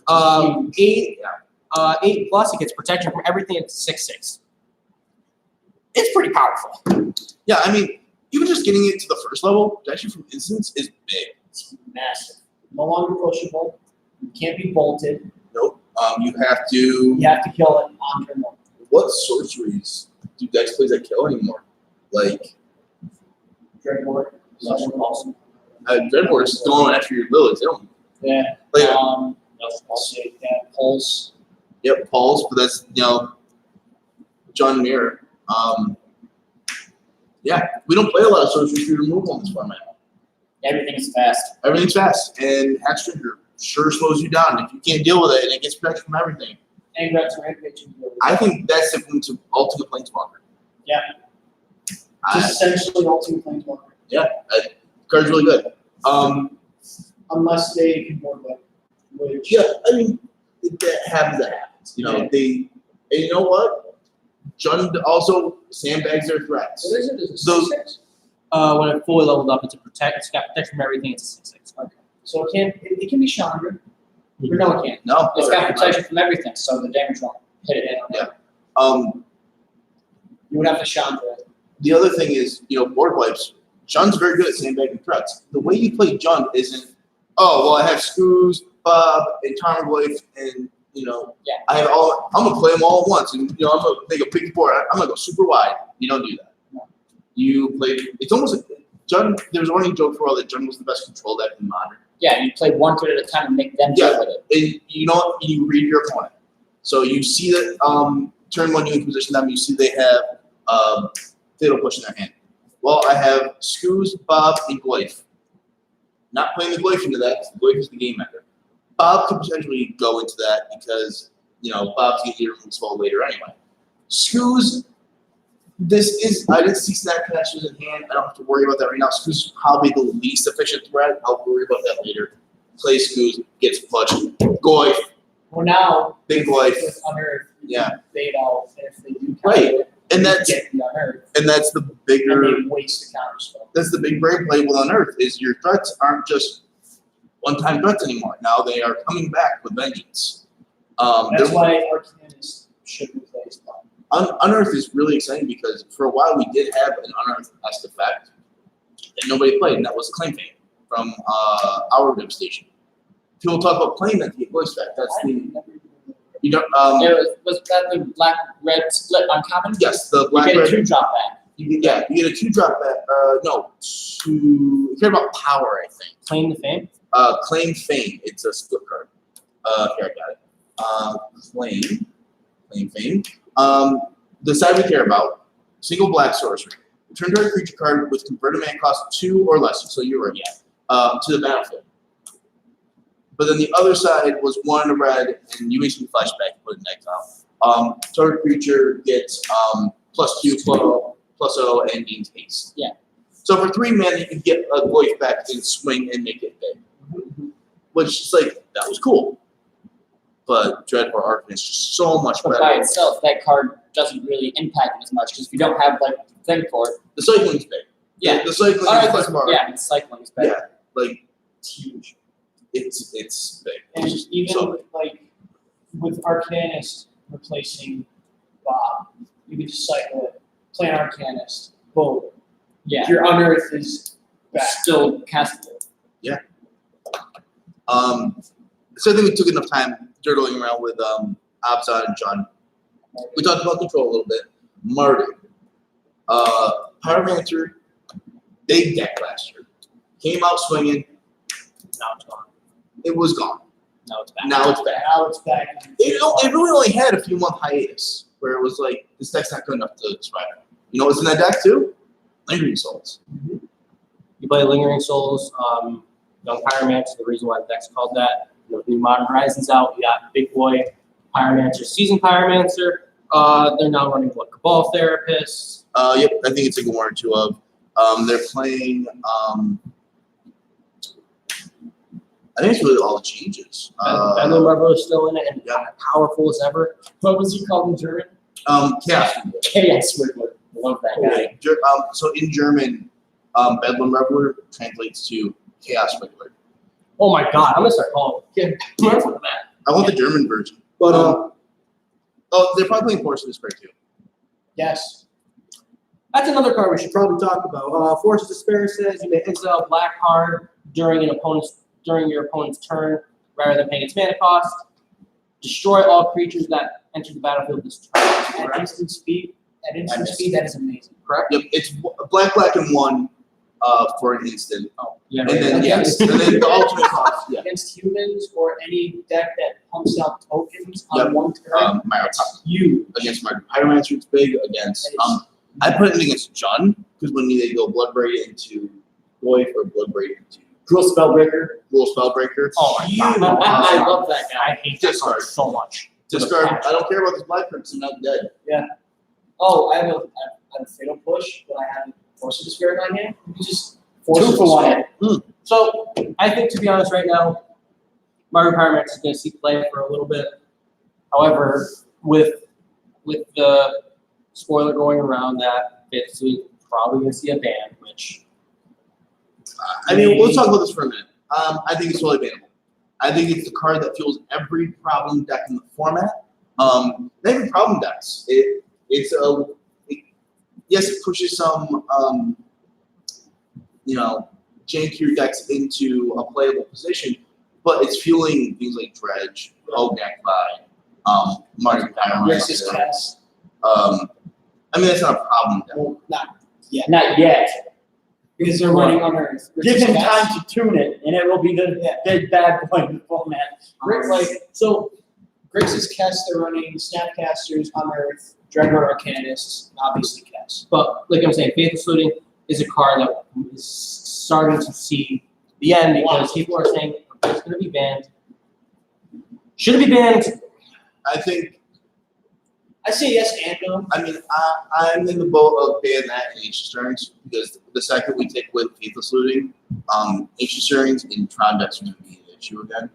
8 plus, it gets protection from everything at 6/6. It's pretty powerful. Yeah, I mean, even just getting it to the first level, protection from instants is big. It's massive. No longer pushable. You can't be bolted. Nope. You have to. You have to kill it on turn 1. What sorceries do decks play that kill anymore? Like, Dreadboard. Awesome. Dreadboard's going after your abilities. They don't. Yeah. Like, I'll say that Pulse. Yep, Pulse, but that's, John Mirror. Yeah, we don't play a lot of sorcery free removal in this format. Everything is fast. Everything's fast, and Hex Drinker sure slows you down if you can't deal with it, and it gets protection from everything. And Rex Rampage. I think that's the to Ultimate Planeswalker. Yeah. Just essentially Ultimate Planeswalker. Card's really good. Unless they can board which Yeah, I mean, that happens. You know, Yeah. and you know what? Jund also sandbags their threats. what is it? Is it Those- 6-6? When it fully leveled up, it's got protection from everything. It's a 6/6. So it can be Chandra. Or no, it can't. No, It's got protection from everything, so the damage won't hit it in on Yeah. it. You would have to Chandra. The other thing is, you know, board wipes. Jund's very good at sandbagging threats. The way you play Jund isn't, oh, well, I have Screws, Bob, and Tarmogoyf, and, you know, Yeah. I have all, I'm going to play them all at once. And, you know, I'm going to make a big board. I'm going to go super wide. You don't do that. No. You play, it's almost like, Jund, there was a running joke for all that Jund was the best control deck in Modern. Yeah, you play one turn at a time and make them Yeah. deal with it. And you know what? You read your opponent. So you see that turn one, you position them, you see they have Fatal Push in their hand. Well, I have Screws, Bob, and Glyph. Not playing the Glyph into that, because the Glyph is the game ender. Bob could potentially go into that because, you know, Bob's going to get removed swell later anyway. Screws, I didn't see snap connections in hand. I don't have to worry about that right now. Screws is probably the least efficient threat. I'll worry about that later. Play Screws, gets punched. Glyph, Well, now big Glyph. with Unearth, Yeah. bait out, and if they do Right. counter it, And you that's get the Unearth, the and bigger they waste the counter spell. that's the big brain play with Unearth is your threats aren't just one-time threats anymore. Now they are coming back with vengeance. That's why Arcanist should replace Bob. Unearth is really exciting because for a while we did have an Unearth-esque effect that nobody played, and that was Claim Fame from our devastation. People talk about playing that to get voice back. That's I the never even knew. you don't Was that the black-red split on common? yes the You black get a red 2-drop back. you get a 2-drop back. No, you care about power I think. Claim the fame. Claim Fame. It's a split card. Here, I got it. Claim Fame. The side we care about, single black sorcery. Return target creature card with converted mana cost 2 or less, so you're right, to the battlefield. But then the other side was 1 red, and you basically flashback and put it in exile. Target creature gets +2, +0, and gains haste. Yeah. So for 3 mana, you can get a voice back and swing and make it big. Which is like, that was cool. But Dreadhorde Arcanist is just so much But better. by itself, that card doesn't really impact it as much because if you don't have like the thing for it, The cycling's big. Yeah. The cycling Alright, is by far. yeah, it's cycling is better. Yeah, like It's huge. it's big. And It's just even so big. like with Arcanist replacing Bob, you could just cycle it, play an Arcanist, boom. Yeah, Your Unearth is back. still castable. So I think we took enough time dirtling around with Abzan and John. We talked about control a little bit. Marty. Pyromancer, big deck last year. Came out swinging. Now it's gone. It was gone. Now it's back. Now it's back. Now it's back. It really only had a few month hiatus where it was like, this deck's not good enough to survive. You know what's in that deck too? Lingering Souls. You play Lingering Souls, Young Pyromancer, the reason why the deck's called that. You know, new Modern Horizons out, you got Big Boy, Pyromancer, Seasoned Pyromancer. They're now running what, Cabal Therapists. Yep, I think it's like 1 or 2 of. They're playing. I think it's really all the changes. Bedlam Reveler is still in it and yeah. powerful as ever. What was he called in German? Chaos. Chaos Wiggler. Love that guy. So in German, Bedlam Reveler translates to Chaos Wiggler. Oh my god, I'm gonna start calling it. Remember that. I want the German version. But They're probably playing Force of Despair too. Yes. that's another card we should probably talk about. Force of Despair says you may exile a black card during your opponent's turn rather than paying its mana cost. Destroy all creatures that enter the battlefield this turn. At instant speed. At instant missed speed, that is amazing. Correct? Yep, it's black, and 1 for an instant. Yeah. And then Okay. yes, and then the ultimate cost. Yeah. Against humans or any deck that pumps out tokens Yep. on one turn, My huge. against my Pyromancer, it's big. Against I put it against Jun because when they go Bloodbraid into Boy or Bloodbraid into Cruel Spellbreaker. Rule Spellbreaker. Oh my huge. god. I love that guy. I hate that Discard. card so much. Discard. I don't care about this black card. It's not dead. Oh, I have a Fatal Push, but I have Force of Despair in my hand. You can just force 2 it for to 1. spell. So I think, to be honest, right now, Mario Pyromax is going to see play for a little bit. However, with the spoiler going around that it's probably going to see a ban, which I mean, we'll talk about this for a minute. I think it's totally bannable. I think it's the card that fuels every problem deck in the format. Not even problem decks. Yes, it pushes some jankier decks into a playable position, but it's fueling things like Dredge, Hogak by Mario Grixis Pyromax. Cast. I mean, that's not a problem deck. Well, not yet. Not yet. Because they're running on Earth. Give him Grixis time Cast. to tune it, and it will be the bad boy in the format. So Grixis Cast, they're running Snapcasters, Unearth, Dreadnought Arcanists, and obviously Cast. but like I'm saying, Faithless Looting is a card that is starting to see the end because people are saying it's going to be banned. Should it be banned? I think. I say yes and no. I mean, I'm in the boat of ban that and Ancient Stirrings because the second we take with Faithless Looting, Ancient Stirrings and Tron decks are going to be an issue again.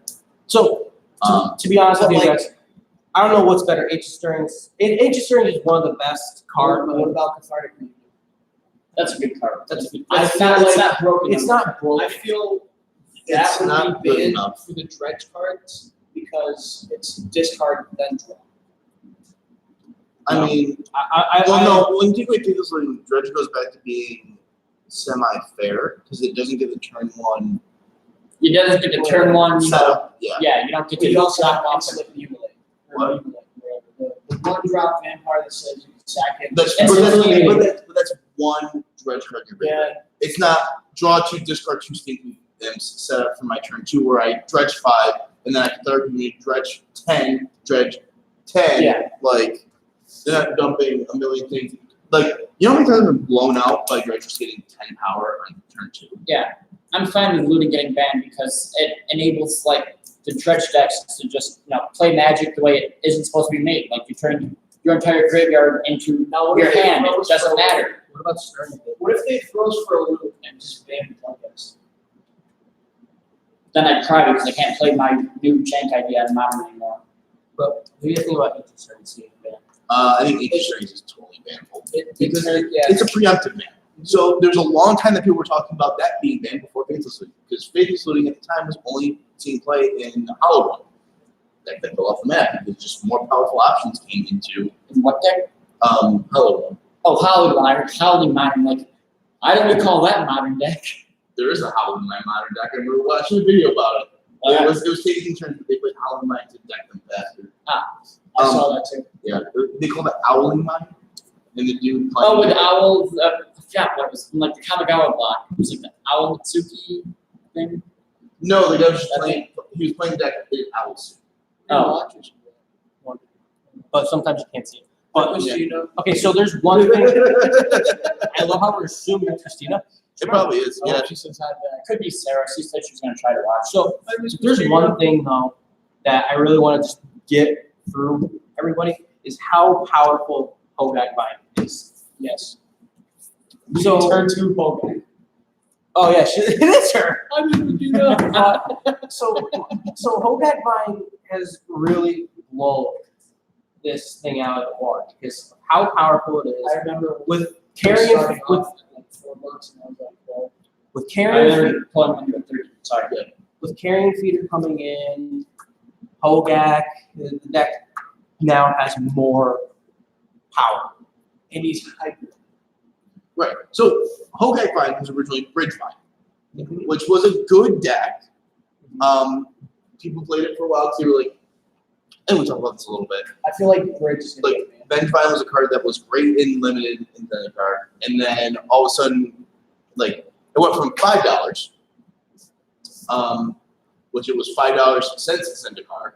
So to be honest with you but like- guys, I don't know what's better. Ancient Stirrings. Ancient Stirrings is one of the best cards. What about Cathartic Reunion? That's a good card. That's a good. I It's feel not, like it's not broken. It's not broken. I feel It's that not would be good banned enough. for the Dredge cards because it's discard then draw. I mean, I well, no. When you take away Faithless Looting, Dredge goes back to being semi-fair because it doesn't get the turn one You doesn't get to turn one. setup. Yeah. Yeah, you don't get But to you also stop have off. Insolent Mutilate. What? The one drop vampire that says you can sack it. That's, It's really- but that's one Dredge card. You're bringing. Yeah. It's not draw 2, discard 2 stinky imps, set up for my turn 2 where I dredge 5 and then I can third me dredge 10, dredge 10. Yeah. Like they're not dumping a million things. Like you know how many times I've been blown out by dredge just getting 10 power on turn 2? Yeah, I'm fine with looting getting banned because it enables like the dredge decks to just play Magic the way it isn't supposed to be made. Like you turn your entire graveyard into Now, what your if they hand. It froze doesn't for a matter. What about Stirring? What if they froze for a loop and just banned the decks? Then I'd cry because I can't play my new jank idea on Modern anymore. But what do you think about Ancient Stirring seeing banned? I think Ancient Stirrings is totally bannable. Because It's a preemptive ban. So there's a long time that people were talking about that being banned before Faithless Looting because Faithless Looting at the time was only seeing play in Hollow One. That fell off the map because just more powerful options came into In what deck? Hollow One. Oh, Howling One. I heard Howling Modern. Like, I don't recall that modern deck. There is a Howling Knight modern deck. I remember watching a video about it. It was taking turns, but they played Howling Knight to deck them faster. I saw that too. Yeah, they called it Owling Knight, and the dude playing. Oh, with it. Owl. I forgot what it was. From like the Kamigawa block. It was like the Owl Mitsuki thing. No, the guy was just playing. He was playing the deck in Owls. Oh. But sometimes you can't see it. But Christina. okay, so there's one thing. I love how we're assuming it's Christina. It probably is. Oh, Yeah. she says hi back. Could be Sarah. She said she was going to try to watch. So there's one thing though that I really want to just get through everybody is how powerful Hogak Vine is. Yes. So Turn 2 Hogak. oh yeah, it is her. I didn't do that. So Hogak Vine has really blown this thing out of the water because of how powerful it is. I remember With carrying starting with off at like 4 months and I was like, well, with I carrying remember pulling 130. Sorry. with carrying feeder coming in, Hogak, the deck now has more power. and he's hybrid. Right. So Hogak Vine was originally Bridge Vine, which was a good deck. People played it for a while because they were like, and we'll talk about this a little bit. I feel like Bridge is going to Like, get banned. Vengevine was a card that was great in limited in the card, and then all of a sudden, like it went from $5, which it was $5 since it's in the card,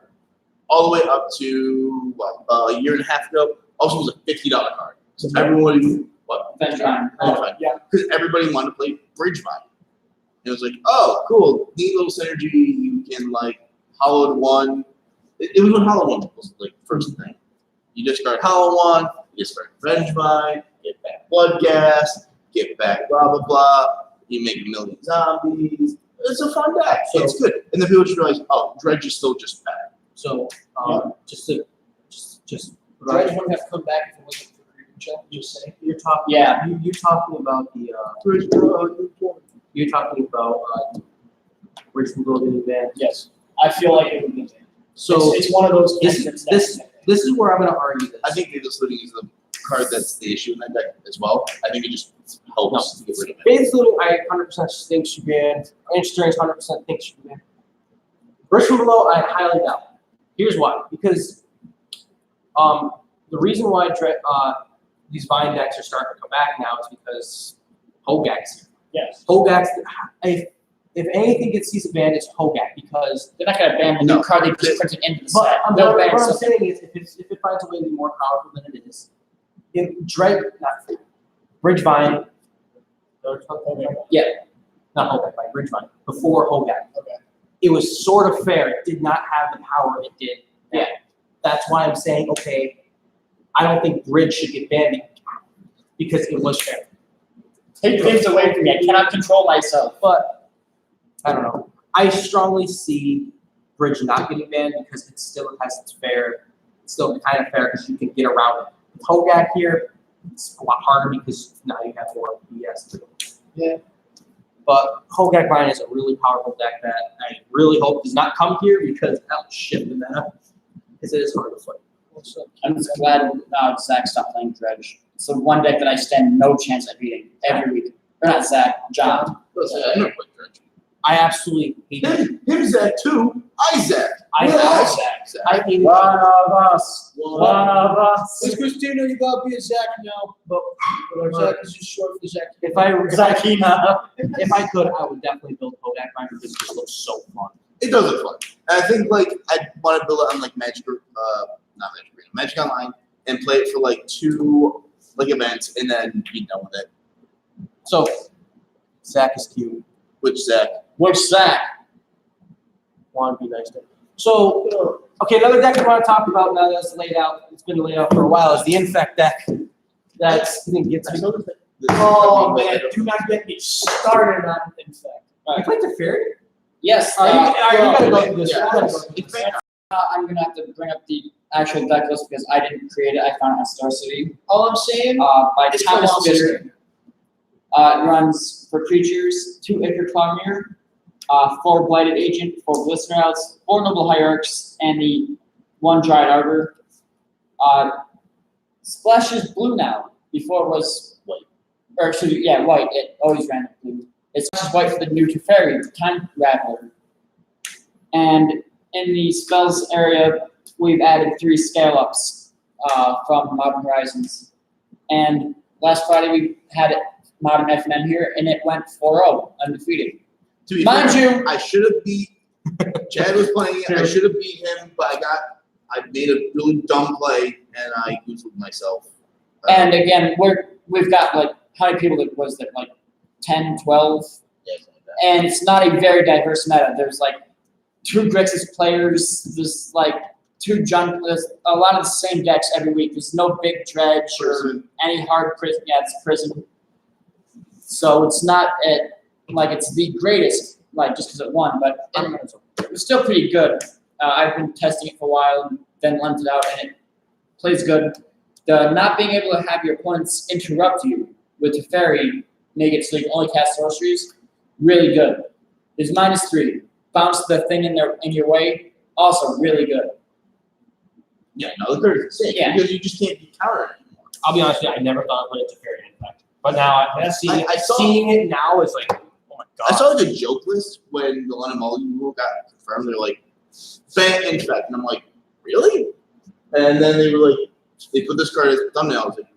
all the way up to what a year and a half ago. Also, was a $50 card. So everyone, what? Vengevine. Vengevine. Yeah. Because everybody wanted to play Bridgevine. It was like, oh, cool, neat little synergy. You can like Hollowed One. It was when Hollow One was like first thing. You discard Hollow One, you discard Vengevine, get back Bloodghast, get back blah blah blah. You make a million zombies. It's a fun deck. So- It's good. And then people just realize, oh, Dredge is still just bad. So just Dredge wouldn't have come back if it wasn't for Creeping Chill, just saying. you're talking. Yeah. You're talking about the. You're talking about Richmond Grove getting banned. Yes. I feel like it would be. So It's one of those this candidates this that- this is where I'm going to argue this. I think Faithless Looting is the card that's the issue in that deck as well. I think it just helps to get rid of it. Faithless Looting, I 100% think should be banned. Ancient Strings, 100% think should be banned. Richmond Below, I highly doubt. Here's why. Because the reason why these Vine decks are starting to come back now is because Hogak's here. Yes. Hogak's, if anything gets season banned, it's Hogak because. They're not gonna ban the No. new card they just printed into the But set. what They'll ban I'm something. saying is, if it finds a way to be more powerful than it is, if Bridgevine, Yeah. not Hogak, by Bridgevine, before Hogak, Okay. it was sort of fair. It did not have the power it did. Yeah. That's why I'm saying, okay, I don't think Bridge should get banned because it was fair. Take things away from me. I cannot control myself. But I don't know. I strongly see Bridge not getting banned because it still has its fair. It's still kind of fair because you can get around it. With Hogak here, it's a lot harder because now you have more BS. Yeah. But Hogak Vine is a really powerful deck that I really hope does not come here because that'll shift the meta. Because it is hard to fight. I'm just glad Zach stopped playing Dredge. It's the one deck that I stand no chance at beating every week. Or not Zach, John. Listen, I never played Dredge. I absolutely hate it. Him Zach too. Isaac. I Zach. I hate it. One of us. One of us. It's Christina, you gotta be a Zach now. But Zach is just short for Zach. If I Zakina. if I could, I would definitely build Hogak Vine because it just looks so fun. It does look fun. And I think like I'd want to build it on like Magic, not Magic Arena, Magic Online, and play it for like 2 like events, and then be done with it. So Zach is cute. Which Zach? Which Zach? Want to be nice to him. So okay, another deck I want to talk about now that's laid out. It's been laid out for a while. Is the Infect deck. That's I think gets I me. noticed that. Oh man, do not get me started on Infect. You played the Fairy? Yes. You gotta go through this. Yeah. You gotta go through this. I'm gonna have to bring up the actual deck list because I didn't create it. I found it on Star City. All I'm saying, By it's Thomas belongs Pfister. here. It runs for creatures, 2 Ichor Clawmere, 4 Blighted Agent, 4 Glistener Outs, 4 Noble Hierarchs, and the 1 Dryad Arbor. Splash is blue now. Before it was white. Or excuse me, yeah, white. It always ran blue. It's just white for the new Teferi, Time Rattler. And in the spells area, we've added 3 scale-ups from Modern Horizons. And last Friday we had Modern FNM here, and it went 4-0, undefeated. To be Mind fair, you, I should have beat. Chad was playing it. I should have beat him, but I made a really dumb play, and I goofed myself. and again, we've got like, how many people was there? Like 10, 12? Yeah, something like that. And it's not a very diverse meta. There's like 2 Grixis players, there's like 2 junk, there's a lot of the same decks every week. There's no big dredge or Prison. any hard prison. Yeah, it's prison. So it's not like it's the greatest, like just because it won, but it was still pretty good. I've been testing it for a while and then lent it out, and it plays good. The not being able to have your opponents interrupt you with Teferi, make it so you can only cast sorceries, really good. There's -3. Bounce the thing in your way, also really good. Yeah, no, the card is insane Yeah. because you just can't be countered anymore. I'll be honest with you, I never thought I played Teferi in fact. But now seeing it now is like, oh my god. I saw like a joke list when the London Mulligan rule got confirmed. They're like, fan infect. And I'm like, really? And then they were like, they put this card as a thumbnail. I was like,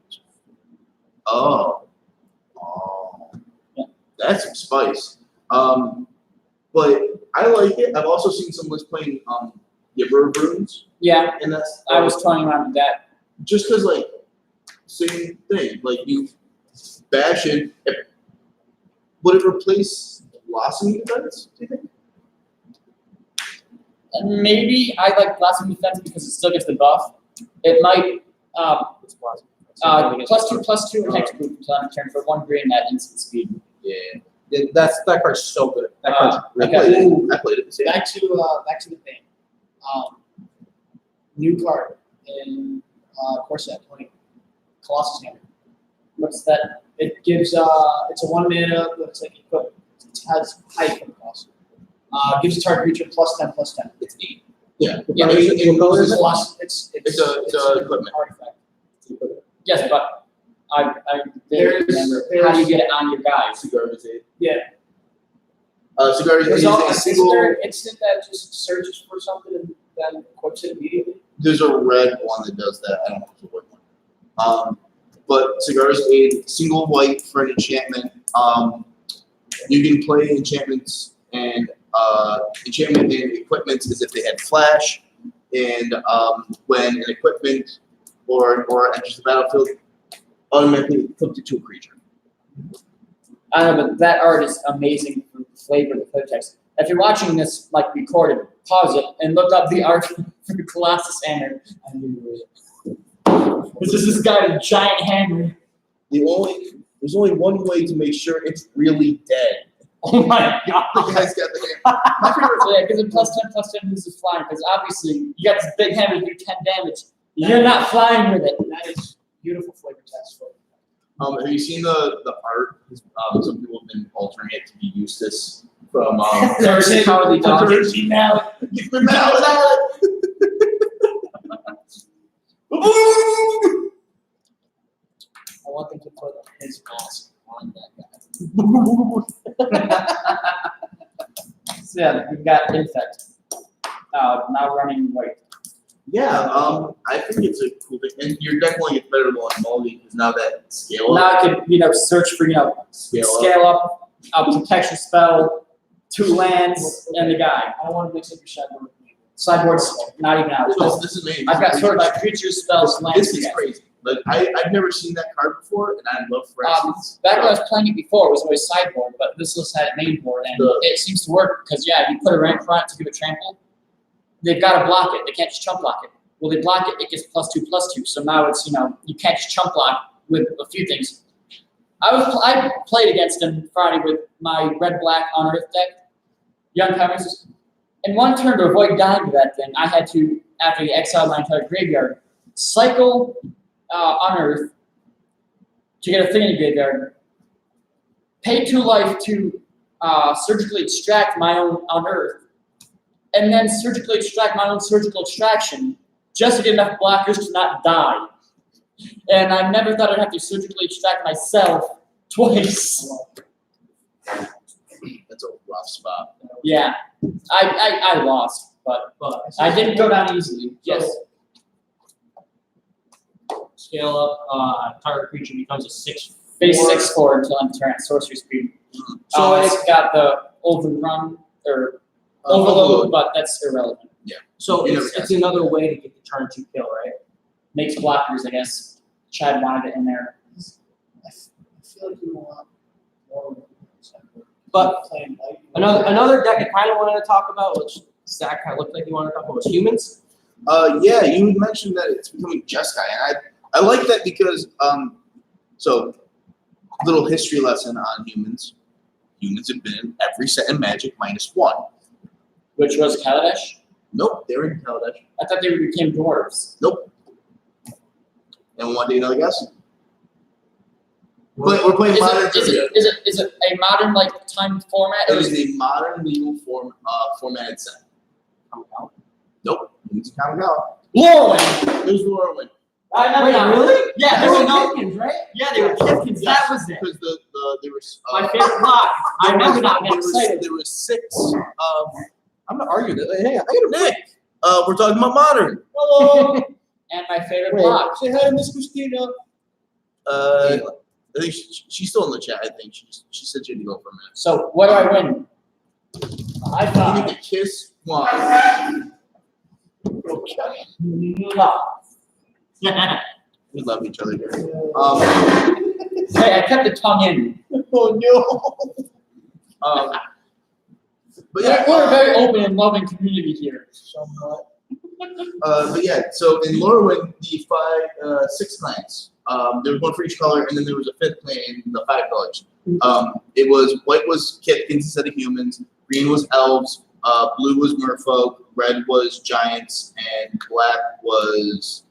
oh. Yeah. That's some spice. But I like it. I've also seen some lists playing Giver of Runes. Yeah, And that's I was toying around with that. just because, like, same thing. Like, you bash it. Would it replace Blossoming Defense, do you think? Maybe I like Blossom Defense because it still gets the buff. It might +2/+2 and hexproof until end of turn for 1 green at instant speed. Yeah. That card's so good. That card's I really good. played it. Yeah. Back to the thing. New card in core set 20. Colossus Hammer. What's that? It gives it's a 1 mana, looks like equipment. It has height from cost. Gives a target creature +10/+10. It's 8. Yeah. Yeah, I mean, what color is it? It's a equipment. artifact. Yes, but I There's- remember. How do you get it on your guys? Cigar is 8. Yeah. Cigar is There's a isn't single. there an instant that just searches for something and then equips it immediately? There's a red one that does that. I don't know if it's a white one. But Cigar is a single white for an enchantment. You can play enchantments and enchantment and equipment as if they had flash. And when an equipment or enters the battlefield, automatically flip it to a creature. I don't know, but that art is amazing for the flavor of the clear text. If you're watching this like recorded, pause it and look up the art for Colossus Hammer. I knew it. This is this guy with a giant hammer. There's only one way to make sure it's really dead. Oh my god. The guy's got the hammer. My favorite. So yeah, because it +10/+10 uses flying. Because obviously you got this big hammer to do 10 damage. You're not flying with it. That is beautiful flavor text for Have you seen the art? Some people have been altering it to be Eustace from Thursday Cowardly Dog. Thursday Mallet. I want them to put his mask on that guy. So yeah, we've got Infect. Now running white. Yeah, I think it's a cool thing, and you're definitely get better on Mulligan because now that scale Now up, I can, search for, scale up. scale up, a protection spell, 2 lands, and the guy. I don't want to mix up your sideboard with me. Sideboard's not even out. This is amazing. I've got sort of like creatures, spells, lands. This is together. crazy. Like I've never seen that card before, and I love Phyrexians. Back when I was playing it before, it was always sideboard, but this list had main board, and it seems to work because you put a rank front to give it trample. They've got to block it. They can't just chump block it. Well, they block it, it gets +2/+2. So now it's you can't just chump block with a few things. I played against him Friday with my red-black Unearth deck, Young Comers. In one turn to avoid dying to that thing, I had to, after he exiled my entire graveyard, cycle Unearth to get a thing in the graveyard, pay 2 life to surgically extract my own Unearth, and then surgically extract my own surgical extraction just to get enough blockers to not die. And I never thought I'd have to surgically extract myself twice. That's a rough spot. Yeah, I lost, but I didn't go down easily. Yes. Scale up, target creature becomes a 6. Base 6/4 until end turn at sorcery speed. So It's got the overrun or overload, but that's irrelevant. So You never it's guessed. another way to get the turn 2 kill, right? Makes blockers, I guess. Chad wanted it in there. I feel like you want more sideboard. But Playing light. another deck I kind of wanted to talk about, which Zach kind of looked like you wanted to talk about, was humans. Yeah, you had mentioned that it's becoming Jeskai, and I like that because so little history lesson on humans. Humans have been in every set in Magic -1. Which was Kaladesh? Nope, they're in Kaladesh. I thought they became dwarves. Nope. And want to another guess? We're playing modern trivia. Is it a modern time format? It is a modern legal formatted set. Nope. It's Kamigawa. Lorwyn! There's Lorwyn. I remember that. really? Yeah, They there were was no. Pipkins, right? Yeah, they were Kipkins. That was it. Because there was My favorite block. I remember that. I'm there was excited. there was 6. I'm not arguing that. Hey, I got a Nick. We're talking about modern. Hello. And my favorite block. Say hi to Miss Christina. I think she's still in the chat. I think she said she had to go for a minute. So what do I win? High You five. get to kiss one. Okay. Hey, We love each other here. I kept the tongue in. Oh no. But yeah, We're a very open and loving community here. but yeah. So in Lorwyn, the 6 clans There was one for each color, and then there was a fifth clan, the 5 colors. It was white was Kithkins instead of humans, green was elves, blue was merfolk, red was giants, and black was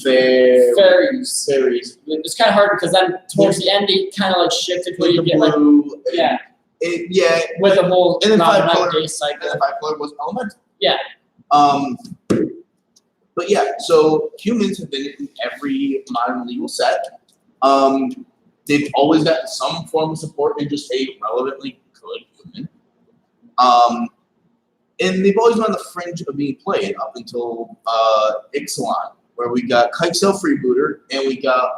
Fairies. fairies. It's kind of hard because then towards the end it kind of like shifted where you With the get like blue, yeah yeah, with the whole And then 5 color- day and cycle. the 5 color was elemental. Yeah. But yeah, so humans have been in every modern legal set. They've always gotten some form of support and just a relevantly good human. And they've always been on the fringe of being played up until Ixalan, where we got Kitesail Freebooter and we got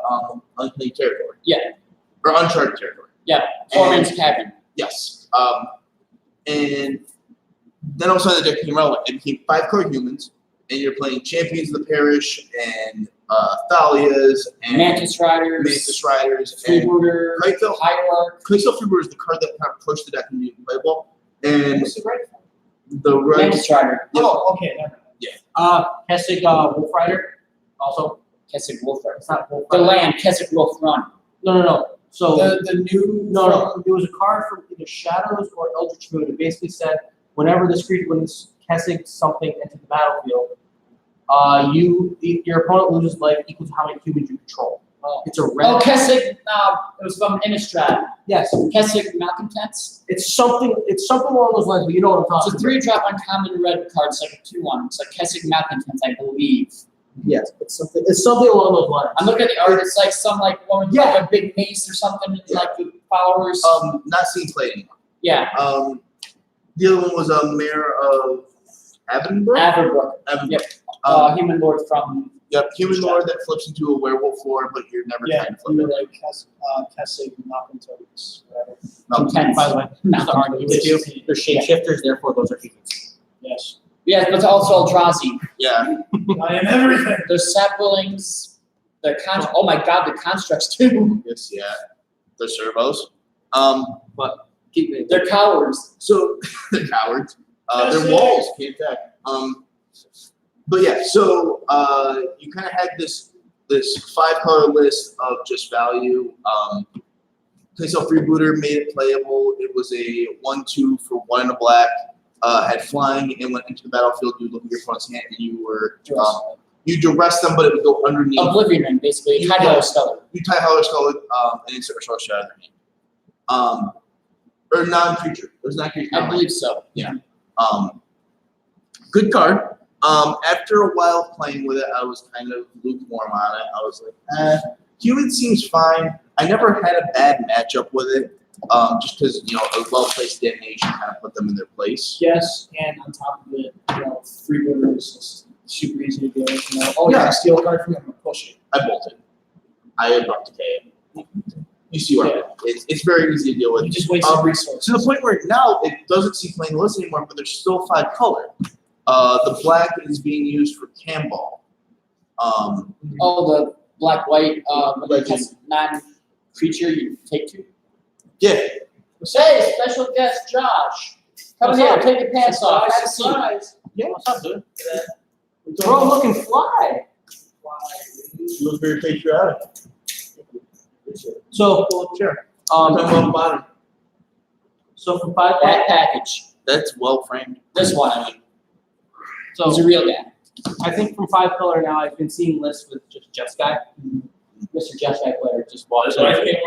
Unclaimed Territory. Yeah. Or Uncharted Territory. Poor man's cabin. Yes. And then all of a sudden the deck became relevant. It became 5 color humans, and you're playing Champions of the Parish and Thalias and Mantis Riders. Mantis Riders and Freebooter. Kitesail. Hierarch. Kitesail Freebooter is the card that kind of pushed the deck into the playable. And What's the red one? the red. Mantis Rider. Oh, okay, never mind. Kessig Wolf Rider, also. Keswick Wolf Rider. It's not Wolf The Rider. land, Keswick Wolf Run. No. So The new no, it was a card from either Shadows or Eldritch Moon. It basically said whenever this creature, when this Kessig something enters the battlefield, your opponent loses life equal to how many humans you control. It's a red. Oh, Keswick. It was from Innistrad. Yes, Keswick Malcontents. it's something along those lines, but you know what I'm It's a talking 3-drop uncommon red card. It's like a 2/1. It's like Keswick Malcontents, I believe. about. Yes, it's something along those lines. I'm looking at the art. It's like some like woman with like a big mace or something, like the followers. Not seen played anymore. Yeah, The other one was Mayor of Avonbrook. Averbrook. Yep. Human lord from. Yep. Human lord that flips into a werewolf lord, but you're never Yeah, trying to flip you it. were like Kessig, Malcontents, whatever. No. Content. By the way, just to argue with you, Yes. they're shapeshifters, therefore those are humans. Yes. Yeah, but also Eldrazi. Yeah. I am everything. There's Sapwillings. Oh my god, the constructs too. Yes. Yeah. The servos. But keep it. They're cowards. So they're cowards. That's They're it. walls, can't attack. But yeah, so you kind of had this 5 color list of just value. Kitesail Freebooter made it playable. It was a 1/2 for 1 and a black. Had flying and went into the battlefield. You would look at your opponent's hand and you were you duress them, but it would go underneath. Oblivion Ring, basically. You Hydro got- Stellar. You tie Howler's Skull and insert a short shot of their hand. Or non-creature. It was not creature. I believe so. Good card. After a while of playing with it, I was kind of lukewarm on it. I was like, human seems fine. I never had a bad matchup with it. Just because, a well-placed detonation kind of put them in their place. Yes, and on top of it, Freebooter is just super easy to do. Oh, yeah, steal a card from me, I'm gonna push it. I bolted. I abrupt decay. You see what I mean? It's very easy to deal with. You just waste some resources. To the point where now it doesn't see plain list anymore, but there's still 5 color. The black is being used for Camball. Oh, the black-white Legend. non-creature you take 2. Yeah. Say, special guest Josh. Come What's here, up? take your pants off. Have a seat. Surprise. Yeah, what's up, dude? Bro, looking fly. You look very patriotic. So, Sure. so for 5 That package. That's well framed. This one, I mean. so He's a real guy. I think from 5 color now, I've been seeing lists with just Jess Guy. Mr. Jess Guy player just watched it.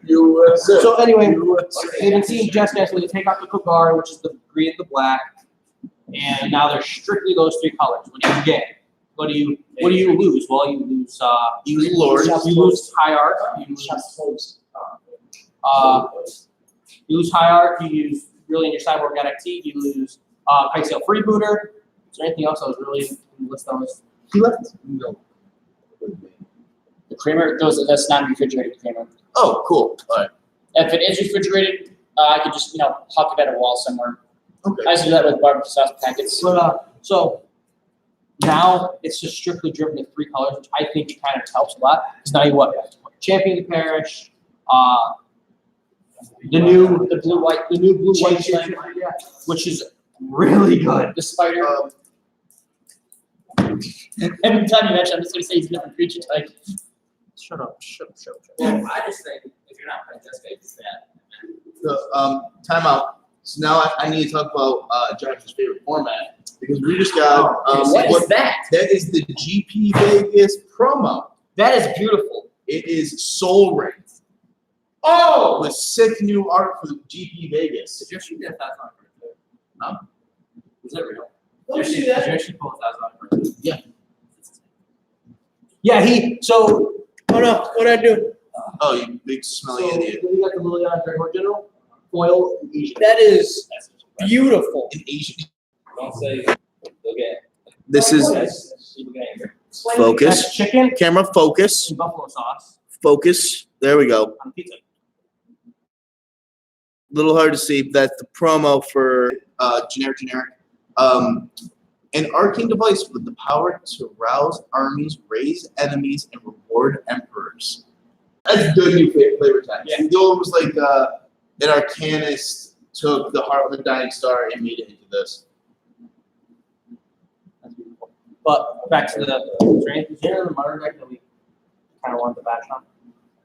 USA. So anyway, USA. they've been seeing Jess Guy, so they take out the Kogari, which is the green and the black, and now they're strictly those 3 colors. What do you get? What do you lose? Well, you lose You lord. you lose Hierarch, you lose you lose Hierarch, you use really in your sideboard NXT, you lose Kitesail Freebooter. Is there anything else that was really in the list on this? He left. No. The creamer, that's non-refrigerated creamer. Oh, cool. All right. If it is refrigerated, I could just, huck it at a wall somewhere. Okay. I used to do that with barbecue sauce packets. But so now it's just strictly driven to 3 colors, which I think it kind of helps a lot. Because now you Champion of the Parish, the new blue-white thing, which is really good. The spider. Every time you mention, I'm just gonna say he's a different creature type. Shut up. Shut up. Well, I just think if you're not playing Jessica, it's bad. The timeout. So now I need to talk about Josh's favorite format because we just got What is that? that is the GP Vegas promo. That is beautiful. It is Soul Ring Oh! with sick new art for GP Vegas. Did you actually get $1,000? Huh? Is that real? Let me see that. Did you actually pull $1,000? Yeah. Yeah, so, oh no, what'd I do? Oh, you big smelly So, idiot! we got the Liliana Dragonborn General, foil, and Asian. That is beautiful. An Asian. Don't say, okay. This is focus. That's chicken Camera focus. and buffalo sauce Focus. There we go. on pizza. Little hard to see. That's the promo for generic. An arcane device with the power to rouse armies, raise enemies, and reward emperors. That's good new flavor text. Yeah. The old was like an arcanist took the heart of the dying star and made it into this. That's beautiful. But back to the strength. Is there the modern deck that we kind of wanted to bash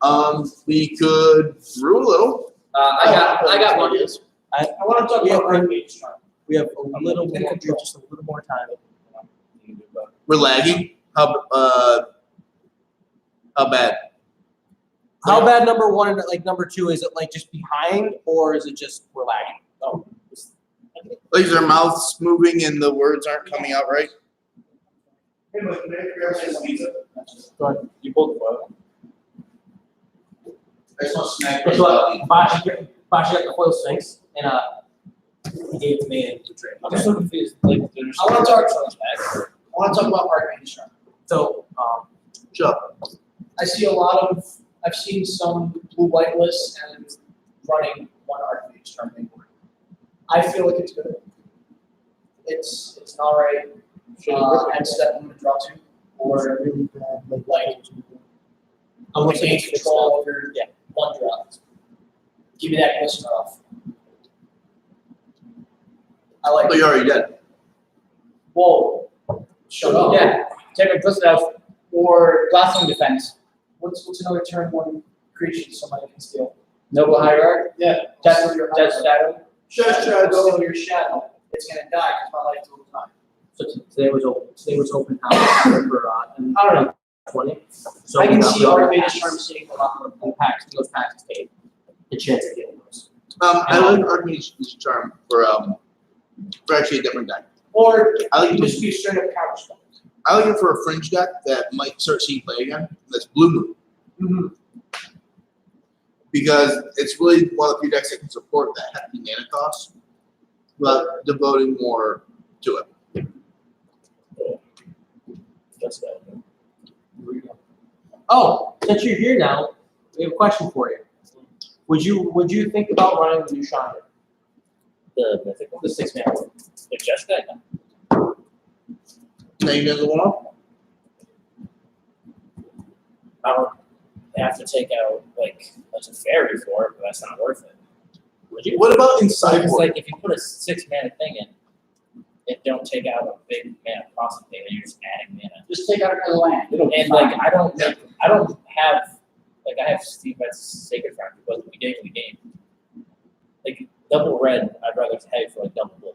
on? We could brew a little. I got one. I want to talk about Arcade Charm. We have a little more, just a little more time. We're lagging. How bad? How bad number one and like number two? Is it like just behind or is it just we're lagging? Oh, Like is our mouths moving and the words aren't coming out right? go ahead. You pulled the foil. I just want to smack Guess what? Bashi got the foil Sphinx and he gave it to me to trade. I'm so confused. Like, I want to talk about Arcade Charm. So Sure. I see a lot of. I've seen some blue white lists and running one Arcade Charm board. I feel like it's good. It's an alright end step I'm gonna draw to, or a really bad like I'm gonna gain control over one draw. Give me that glistener off. I like. Oh, you're already dead. Whoa! Shut up. Yeah, take a twist out or glassing defense. What's another turn one creature somebody can steal? Noble Hierarch. Yeah. Death your Shadow. Shadow. Your shadow. It's gonna die because my life will time. so today was open house for I don't know. 20. So I we can got see really Arcade packs. Charm sitting A lot more packs. Those packs paid. The chance of getting those. I like Arcane's Charm for actually a different deck. Or I like it it can just be straight up counter spell. I like it for a fringe deck that might start seeing play again. That's Blue Moon. Mm-hmm. Because it's really one of the few decks that can support that hefty mana cost, but devoting more to it. Just Oh, since you're here now, we have a question for you. Would you think about running the new Chandra? The mythical. The 6-man. The Jessica. Now you guys want I don't have to take out like a fairy for it, but that's not worth it. Would you? What about in It's sideboard? like if you put a 6-mana thing in, it don't take out a big mana cost thing, and you're just adding mana. Just take out another land. It'll be And fine. like I don't have I have Steve Betts' Sacred Front because we game. Like double red, I'd rather have for like double blue.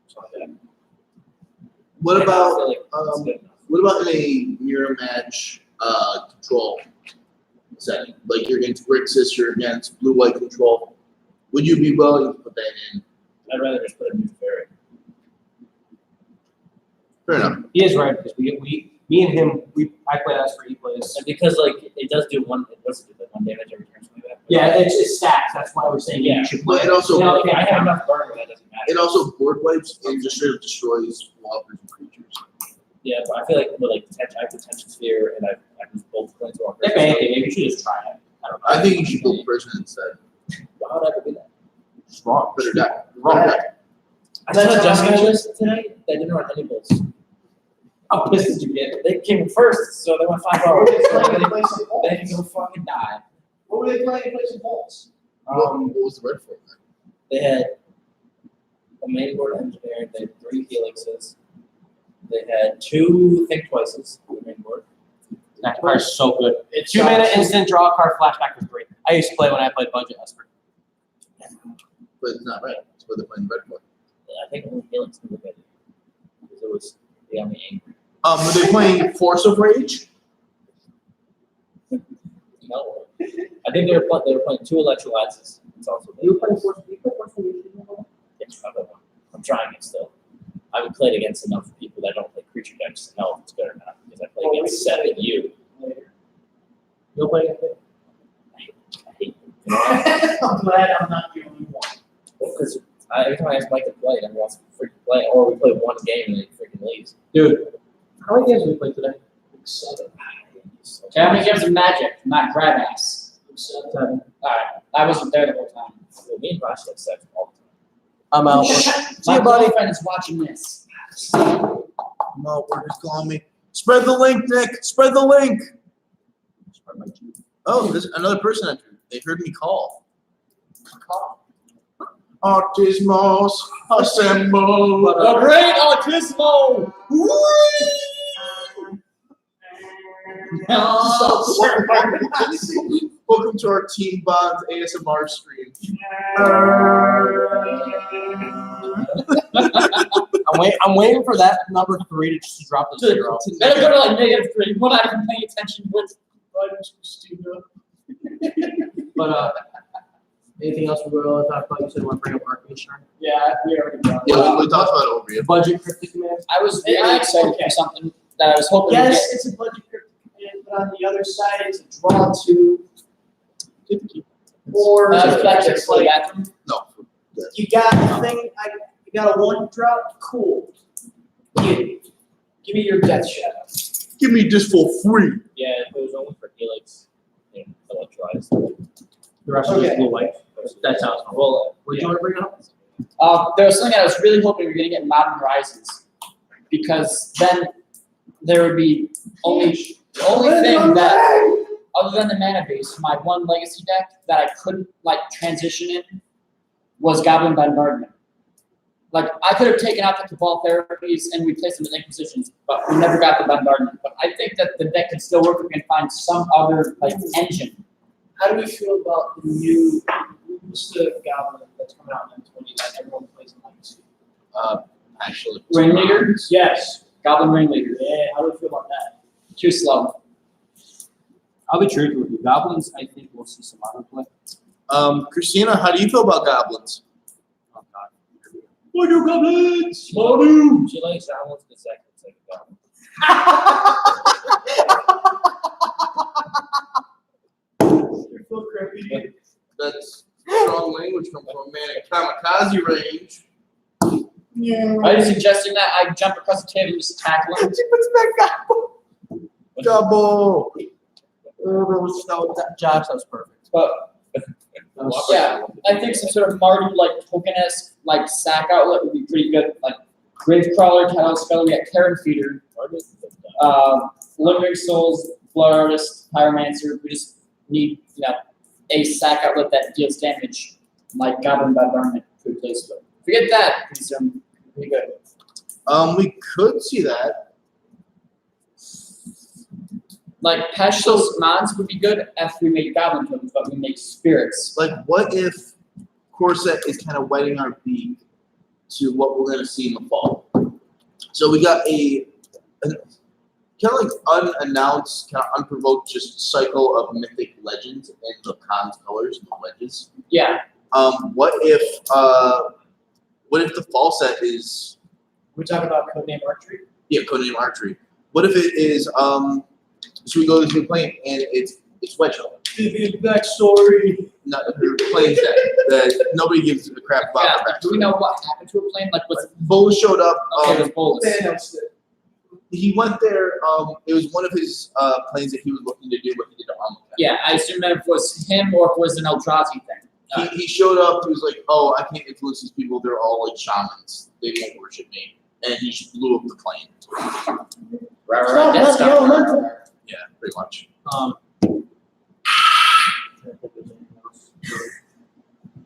Something like that. What And I about feel like it's good enough. what about in a mirror match control setting? Like you're against Grixis, you're against blue-white control. Would you be willing to put that in? I'd rather just put a new fairy. Fair enough. He is right because me and him, I play as for he plays. And because like it does do one, what's it do? Like 1 damage every turn, something like that. Yeah, it's stacks. That's why we're saying Yeah. you should play. But it also No, I have enough burn, that doesn't matter. it also board wipes and just straight up destroys walkers and creatures. Yeah, but I feel like with like I have Detention Sphere and I use both Planeswalkers. If anything, maybe you should just try it. I don't know. I think you should build prison instead. Why would I ever do that? It's wrong. Better deck. Wrong Better deck. deck. I saw Jessica list today. They didn't run any bolts. How pissed did you get? They came in first, so they went $5. What were they playing in place of They bolts? didn't go fucking die. What were they playing in place of bolts? What was the red for? They had a main board engineer. They had 3 helixes. They had 2 think twices on the main board. That card is so good. It's 2 mana instant draw card flashback was great. I used to play when I played Budget Esper. But it's not red. It's what they're playing red for. I think only Helix knew about it. Because it was the only angry. Were they playing Force of Rage? No. I think they were playing 2 Electrolyzes. It's also Force? Yes, I don't know. I'm trying it still. I haven't played against enough people that don't play creature decks to know if it's good or not. Because I play against 7U. You'll play it. I hate them. I'm glad I'm not the only one. Because every time I ask Mike to play, everyone wants to freaking play. Or we play one game and then he freaking leaves. Dude, how many games did we play today? 7. Okay, how many games of Magic? Not grab ass. 7. Seven. Alright, I wasn't there the whole time. Well, me and Rosh like 7 all the time. I'm out. See My you, buddy. girlfriend is watching this. No, workers calling me. Spread the link, Nick. Spread the link. Oh, there's another person entered. They heard me call. Autismos assemble. The great Autismo! Welcome to our Team Bonds ASMR stream. I'm waiting for that number 3 to just drop to 0. Better go to like -3. We're not even paying attention with. But anything else we're going to talk about? You said you want to bring up Arcane. Yeah, we already got it. Yeah, we talked about it over here. Budget Cryptic Command. I was really excited for something that I was hoping to Yes, it's a budget cryptic command, but on the other side, it's a draw to. Or get. Back to it's the like bathroom. No. you got a thing. You got a 1 drop. Cool. Give me your Death Shadow. Give me this for free. Yeah, it was only for Helix and Electrolyze. The rest of Okay. is blue white. That sounds cool. Well, What do you want to bring up? There was something I was really hoping we were going to get in Modern Horizons, because then there would be only thing that, other than the mana base, my one legacy deck that I couldn't like transition in was Goblin Bombardment. Like I could have taken out the Cabal Therapies and replaced them with Inquisitions, but we never got the Bombardment. But I think that the deck could still work if we can find some other like engine. How do we feel about the new? What's the Goblin that's coming out in 20 that everyone plays in Legacy? Actually. Ringleader? Yes. Goblin Ringleader. Yeah. How do we feel about that? Too slow. I'll be truthful with you. Goblins, I think we'll see some other play. Christina, how do you feel about goblins? Oh, God. What do goblins? she likes that one the second. It's like a goblin. You're full creepy. That's strong language coming from a man at kamikaze range. Are you suggesting that I jump across the table and just tackle him? Double. Josh, that was perfect. But That was yeah, I think some sort of Mardu like token-esque like sack outlet would be pretty good. Like Gravecrawler, Tidal Speller, we got Karen Feeder, Limiting Souls, Blood Artist, Pyromancer. We just need a sack outlet that deals damage like Goblin Bombardment to replace it. Forget that, pretty soon. Pretty good. We could see that. Like Pashtos mods would be good if we made Goblin tokens, but we make spirits. Like, what if Corset is kind of wetting our beak to what we're going to see in the fall? So we got a kind of like unannounced, kind of unprovoked, just cycle of mythic legends in the Khans colors and the wedges. Yeah. What if the fall set is We talk about codename archery. codename archery? What if it is so we go to the plane and it's wedge up? Vivian backstory. Not her plane set that nobody gives a crap about. Yeah. her backstory. Do we know what happened to a plane? Like what's Bolus showed up. okay? It was Bolus. They announced it. He went there. It was one of his planes that he was looking to do what he did to Amonkhet. Yeah, I assume that it was him or if it was an Eldrazi thing. He showed up. He was like, "Oh, I can't influence these people. They're all like shamans. They won't worship me." And he just blew up the plane. Right. That's the elemental. Yeah, pretty much.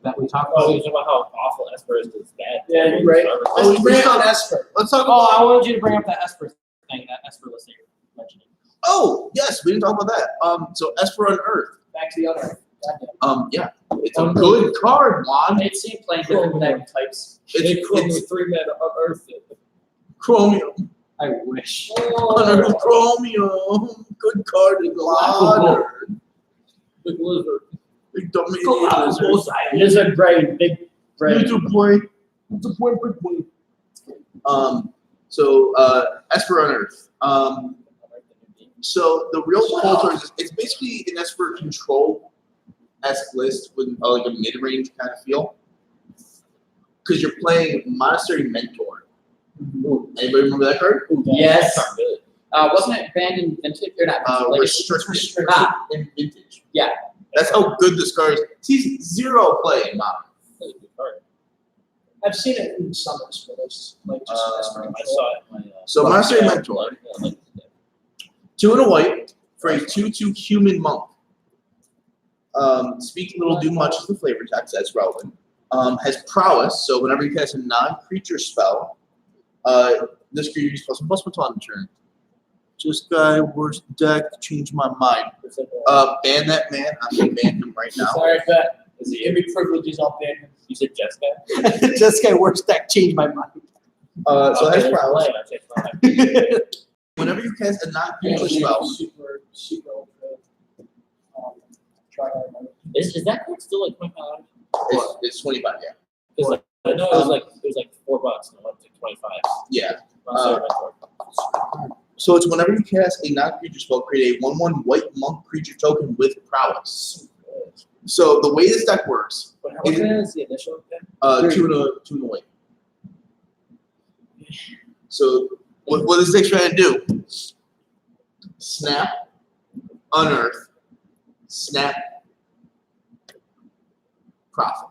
that we talked Oh, about. you're talking about how awful Esper is to bad. Yeah, you're right. Oh, Let's bring on Esper. Let's talk Oh, about. I wanted you to bring up that Esper thing, that Esper list that you're mentioning. Oh, yes, we didn't talk about that. So Esper Unearthed. Back to the other. Goddamn. Yeah, it's a good card, Juan. It's seen playing different deck types. It's 3 men unearthed it. Chromium. I wish. Unearthed Chromium. Good card in the ladder. Big lizard. Big dummy Go out, lizard. Lizard brain, big brain. Little boy. So Esper Unearthed. So the real filter is it's basically an Esper control esque list with like a mid range kind of feel. Because you're playing Monastery Mentor. Anybody remember that card? Yes. That's not good. Wasn't it banned in vintage or not? Restricted in vintage. Yeah. That's how good this card is. Sees 0 play in Modern. That's a good card. I've seen it in summers for this, like just Esper I control. saw it. In my, So Monastery Mentor. Yeah, 2 and a white for a 2/2 human monk. Speak little, do much is the flavor text, that's relevant. Has prowess, so whenever you cast a non-creature spell, this creature is +1/+1 on the turn. Just guy, worst deck, change my mind. Ban that man, I'm gonna ban him right now. Sorry, but Is he give me privileges, I'll ban him. You said Jessica? This guy works deck changed my mind. So Okay, has let's prowess. play. I changed my mind. Whenever you cast a non-creature Yeah, spell, super ultra. Try hard mode. Is that card still like $25? it's 25, yeah. Because like, I know it was like $4 and it went to 25. Yeah. Sorry, Mentor. So it's whenever you cast a non-creature spell, create a 1/1 white monk creature token with prowess. So the way this deck works, But how much is the initial thing? 2 and a white. So what is this trying to do? Snap, unearth, snap, profit.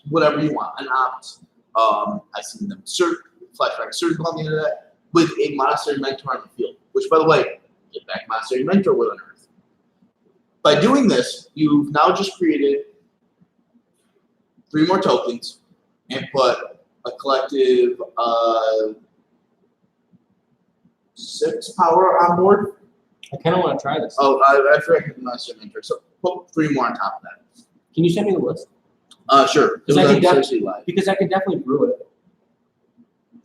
Whatever you want. An opt. I've seen them flashback surgical on the end of that with a Monastery Mentor on the field. Which, by the way, get back Monastery Mentor with unearth. By doing this, you've now just created 3 more tokens and put a collective 6 power on board. I kind of want to try this. Oh, I forgot the Monastery Mentor. So put 3 more on top of that. Can you send me the list? Sure. Because I can Cersei Live. Because I can definitely brew it.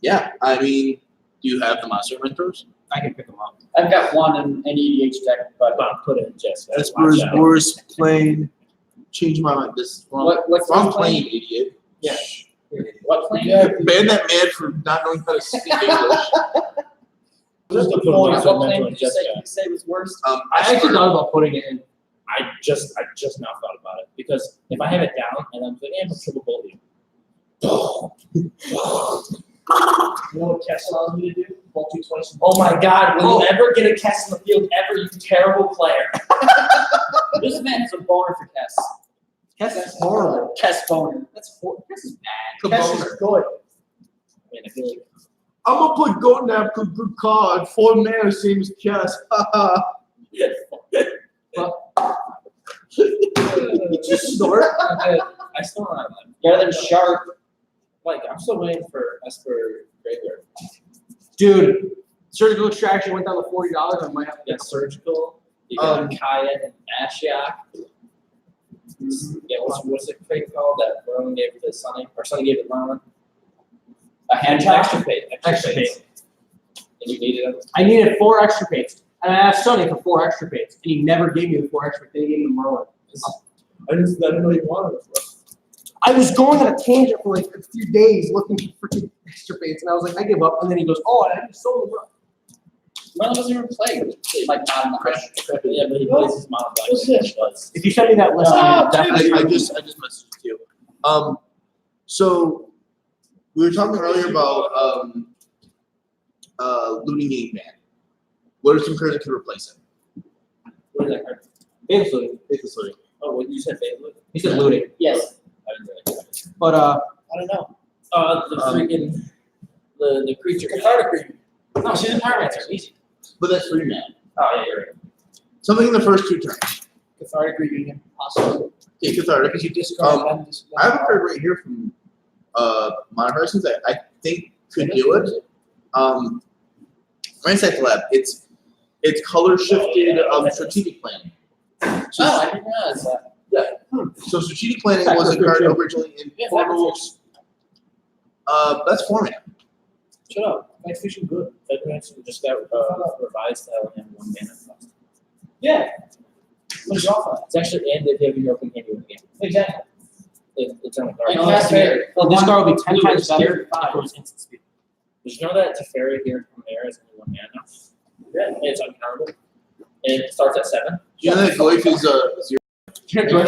Yeah, I mean, do you have the Monster Mentors? I can pick them up. I've got one in an EDH deck, but I'll put it in Jessica. Esper's Watch out. worst plane. Change my mind. This what's wrong his plane, plane? idiot. Yeah. What plane? Yeah. Ban that man for not knowing how to speak English. Just to put What Monster plane Mentor in did you say, Jessica. was worst? I actually Esper. thought about putting it in. I just now thought about it because if I have it down and I'm like, I'm a triple bully. You know what Kess allows me to do? Bolt 2 twice. Oh my God! Will you ever get a Kess in the field ever? You terrible player. This man has a boner for Kess. Kess is horrible. Kess boner. Kess is bad. Kess is good. I mean, I feel like I'm gonna put Goldnap good card. 4 mana, same as Cass. Did you snort? I still don't have that. Better than Sharp. Like I'm still waiting for Esper Graveyard. Dude, surgical extraction went down to $40. I might have to You get got Surgical. You got Kaya and Ashiok. Yeah, what's it called that Rowan gave to Sunny? Or Sunny gave it Rowan? A hand Extra check. pay. Extra pay. And you needed them. I needed 4 extra pates. And I asked Sonny for 4 extra pates. And he never gave me the 4 extra pates. He gave me the Merlin. I didn't know you wanted them. I was going on a tangent for like a few days looking for freaking extra pates. And I was like, I give up. And then he goes, oh, I just sold them. Merlin doesn't even play. Like not in the rush. Yeah, but he plays his mono black. What's this? Does. If you send me that list, Oh, I'm definitely. I just messaged you. So we were talking earlier about looting game ban. What are some cards that could replace it? What is that card? Basically, Faithless Looting. Oh, what you said, Faith? he said looting. Yes. I didn't really get it. But I don't know. The freaking the creature. Cathartic Reading. no, she's a pyromancer. Easy. But that's 3 mana. Oh yeah, you're right. Something in the first 2 turns. Cathartic Reading, possible. Yeah, cathartic. Because you discard them. I have a card right here from Modern Horizons that I think could do it. Ransack Lab. It's color shifted strategic planning. So, Oh, I didn't realize that. so strategic planning was a card originally in Yeah, Portal's best format. Shut up. Night Vision good. That actually just got revised to only have 1 mana cost. Yeah. What is your offer? It's actually and they give you open hand in the game. Exactly. It's only And card. cast fairy. Well, this card will be 10 Blue times is better tier if five. it was instant speed. Did you know that Teferi here in Premier is only 1 mana? Yeah. And it's uncountable. And it starts at 7. You know that Goif is 0. Do you know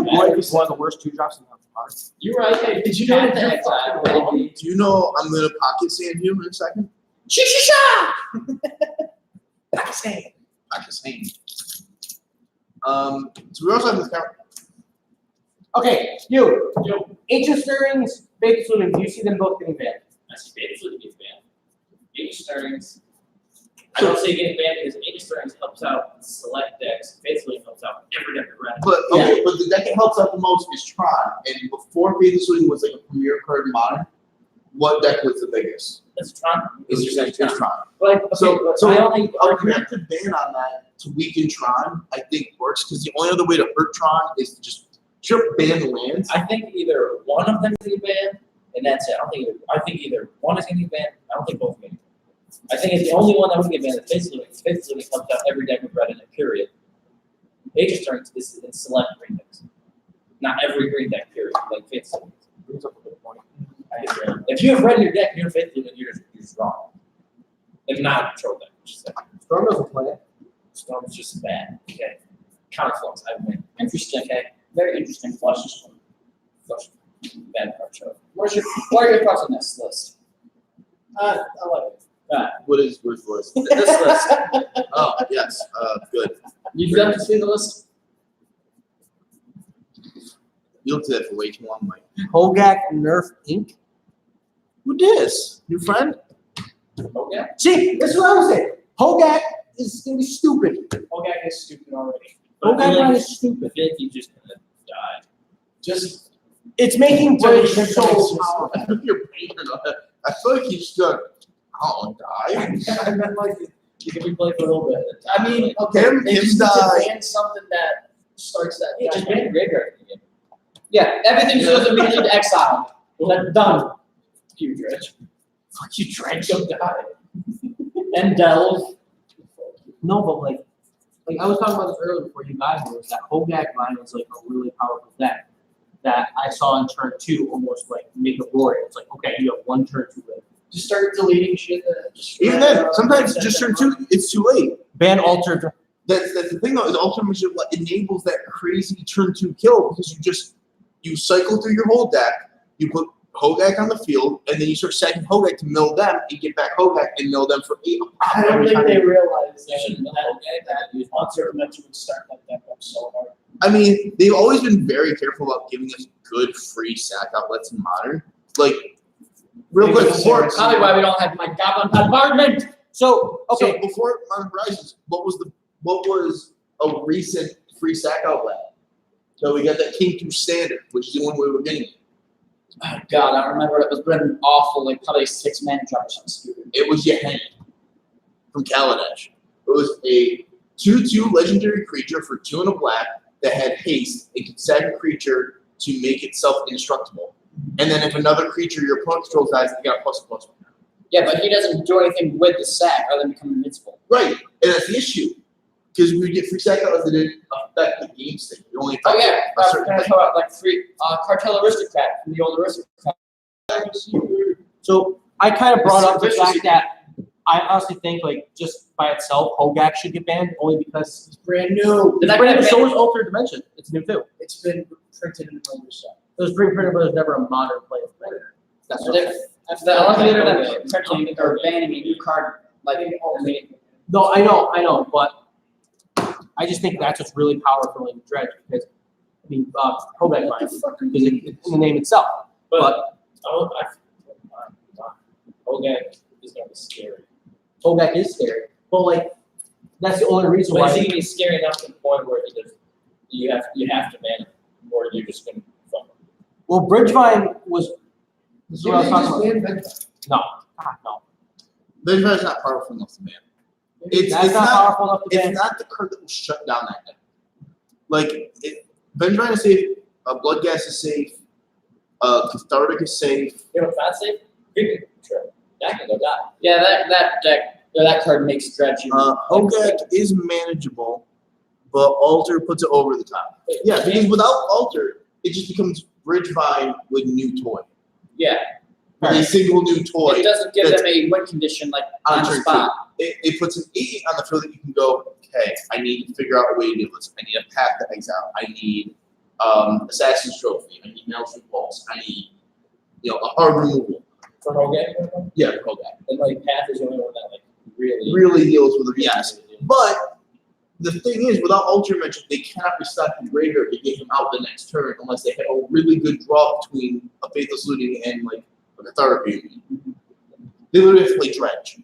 Goif is one of the worst 2-drops in the card? You're right. Hey, did you know that the exile? Do you know I'm gonna pocket sand you in a second? Pocket sand. So we also have this card. Okay, you. Ancient Stirrings, Faith Swimming, do you see them both getting banned? I see Fated Swimming gets banned. Aegis Stirrings. I don't say getting banned because Aegis Stirrings helps out select decks. Fated Swimming helps out every deck around. But okay, but the deck that helps out the most is Tron. And before Faith of Swing was like a premier card in Modern, what deck was the biggest? That's Tron. It's just Tron. But, So I only a preemptive ban on that to weaken Tron, I think works because the only other way to hurt Tron is to just ban the lands. I think either one of them is going to get banned, and that's it. I think either one is going to get banned. I don't think both are going to get banned. I think it's the only one that would get banned is Faith Swimming. Faith Swimming comes out every deck with red in it, period. Aegis Stirrings is in select green decks. Not every green deck, period. Like Faith Swimming. Brings up a good point. If you have red in your deck, you're Faith Swimming, you're just wrong. If not a control deck, which is Storm doesn't play it. Storm is just bad. Okay. Counterflux, I win. interesting. Okay. Very interesting. Flushes. Flush. Bad card show. What are your thoughts on this list? I like it. Where's the list? This list. Oh, yes. Good. You've done to see the list? You looked at it for way too long, Mike. Hogak Nerf Inc. Who dis? New friend? Okay. See, that's what I was saying. Hogak is going to be stupid. Okay, is stupid already. Hogak line is stupid. I feel like he's just gonna die. Just It's making Bridge so Just- powerful. I think you're paying I feel like he's gonna die. I meant like You can be playing for a little bit. I mean, okay, Him they just need to die. ban something that starts that. Yeah, just ban the graveyard again. Yeah. Everything goes immediately to exile. That's done. You dredge. Fuck you, Dredge. Don't die. And delve. No, but like I was talking about this earlier before you got here, was that Hogak line is like a really powerful deck that I saw in turn 2 almost like make a glory. It's like, okay, you have 1 turn to live. Just start deleting shit that just. Even then, sometimes just turn 2, it's too late. Ban altered. That's the thing though, is ultimately what enables that crazy turn 2 kill because you cycle through your whole deck, you put Hogak on the field, and then you start sacking Hogak to mill them and get back Hogak and mill them for 8 I don't think they realize You should know that Monster Dimension would start that deck up so hard. I mean, they've always been very careful about giving us good free sack outlets in Modern. Like, real quick, before, Probably why we don't have my goblin bombardment. So, okay, so before Modern Horizons, what was a recent free sack outlet? So we got that came through Standard, which is the one we were getting. Oh God, I remember it was written awful, like probably 6 mana drop or something stupid. It was Yahen from Kaladesh. It was a 2/2 legendary creature for 2 and a black that had haste and could sack a creature to make itself indestructible. And then if another creature your opponent controls dies, you got a ++1. Yeah, but he doesn't do anything with the sack other than become invincible. Right, and that's the issue. Because we get free sack outlets that didn't affect the game state. It only Oh affected yeah, a certain can I thing. talk about like free Cartel Aristocrat from the old Aristocrat? so I kind of brought up the Vicious. fact that I honestly think like just by itself, Hogak should get banned only because It's brand new. Did that brand get so banned? is Altered Dimension. It's new too. It's been printed in the other side. It was pre-printed, but it was never a modern play of player. That's what After that, I don't think they're printing or banning a new card. Like, I mean, No, I know, but I just think that's what's really powerful in Dredge because I mean, Hogak line because it's in the name itself. But Okay, is gonna be scary. Hogak is scary. But like, that's the only reason But why. is he gonna be scary enough to the point where he just You have to ban them, or you're just gonna fuck them. Well, Bridgevine was. This is what I was talking about. Maybe just ban No, God, no. Benjamin's not powerful enough to ban. It's That's not not. powerful enough to ban. It's not the card that will shut down that day. Like, Benjamin is safe, Blood Gas is safe, Cathartic is safe. You know what's not safe? Creeping Trail. That can go die. Yeah, that deck, that card makes stretching. Hogak is manageable, but Alter puts it over the top. Yeah, because without Alter, it just becomes Bridgevine with new toy. Yeah. With a single new toy. It doesn't give them a win condition like on the turn spot. It puts an 8 on the field that you can go, okay, I need to figure out a way to do this. I need a path to exile. I need Assassin's Trophy. I need Nelson Pulse. I need, a hard removal. For Hogan, Yeah, Hogak. and like Path is the only one that like really. Really deals with it, yes. But the thing is, without Ultra Mention, they cannot restock the graveyard to get him out the next turn unless they have a really good draw between a Faithless Looting and like a Cathartic Beauty. They literally have to play Dredge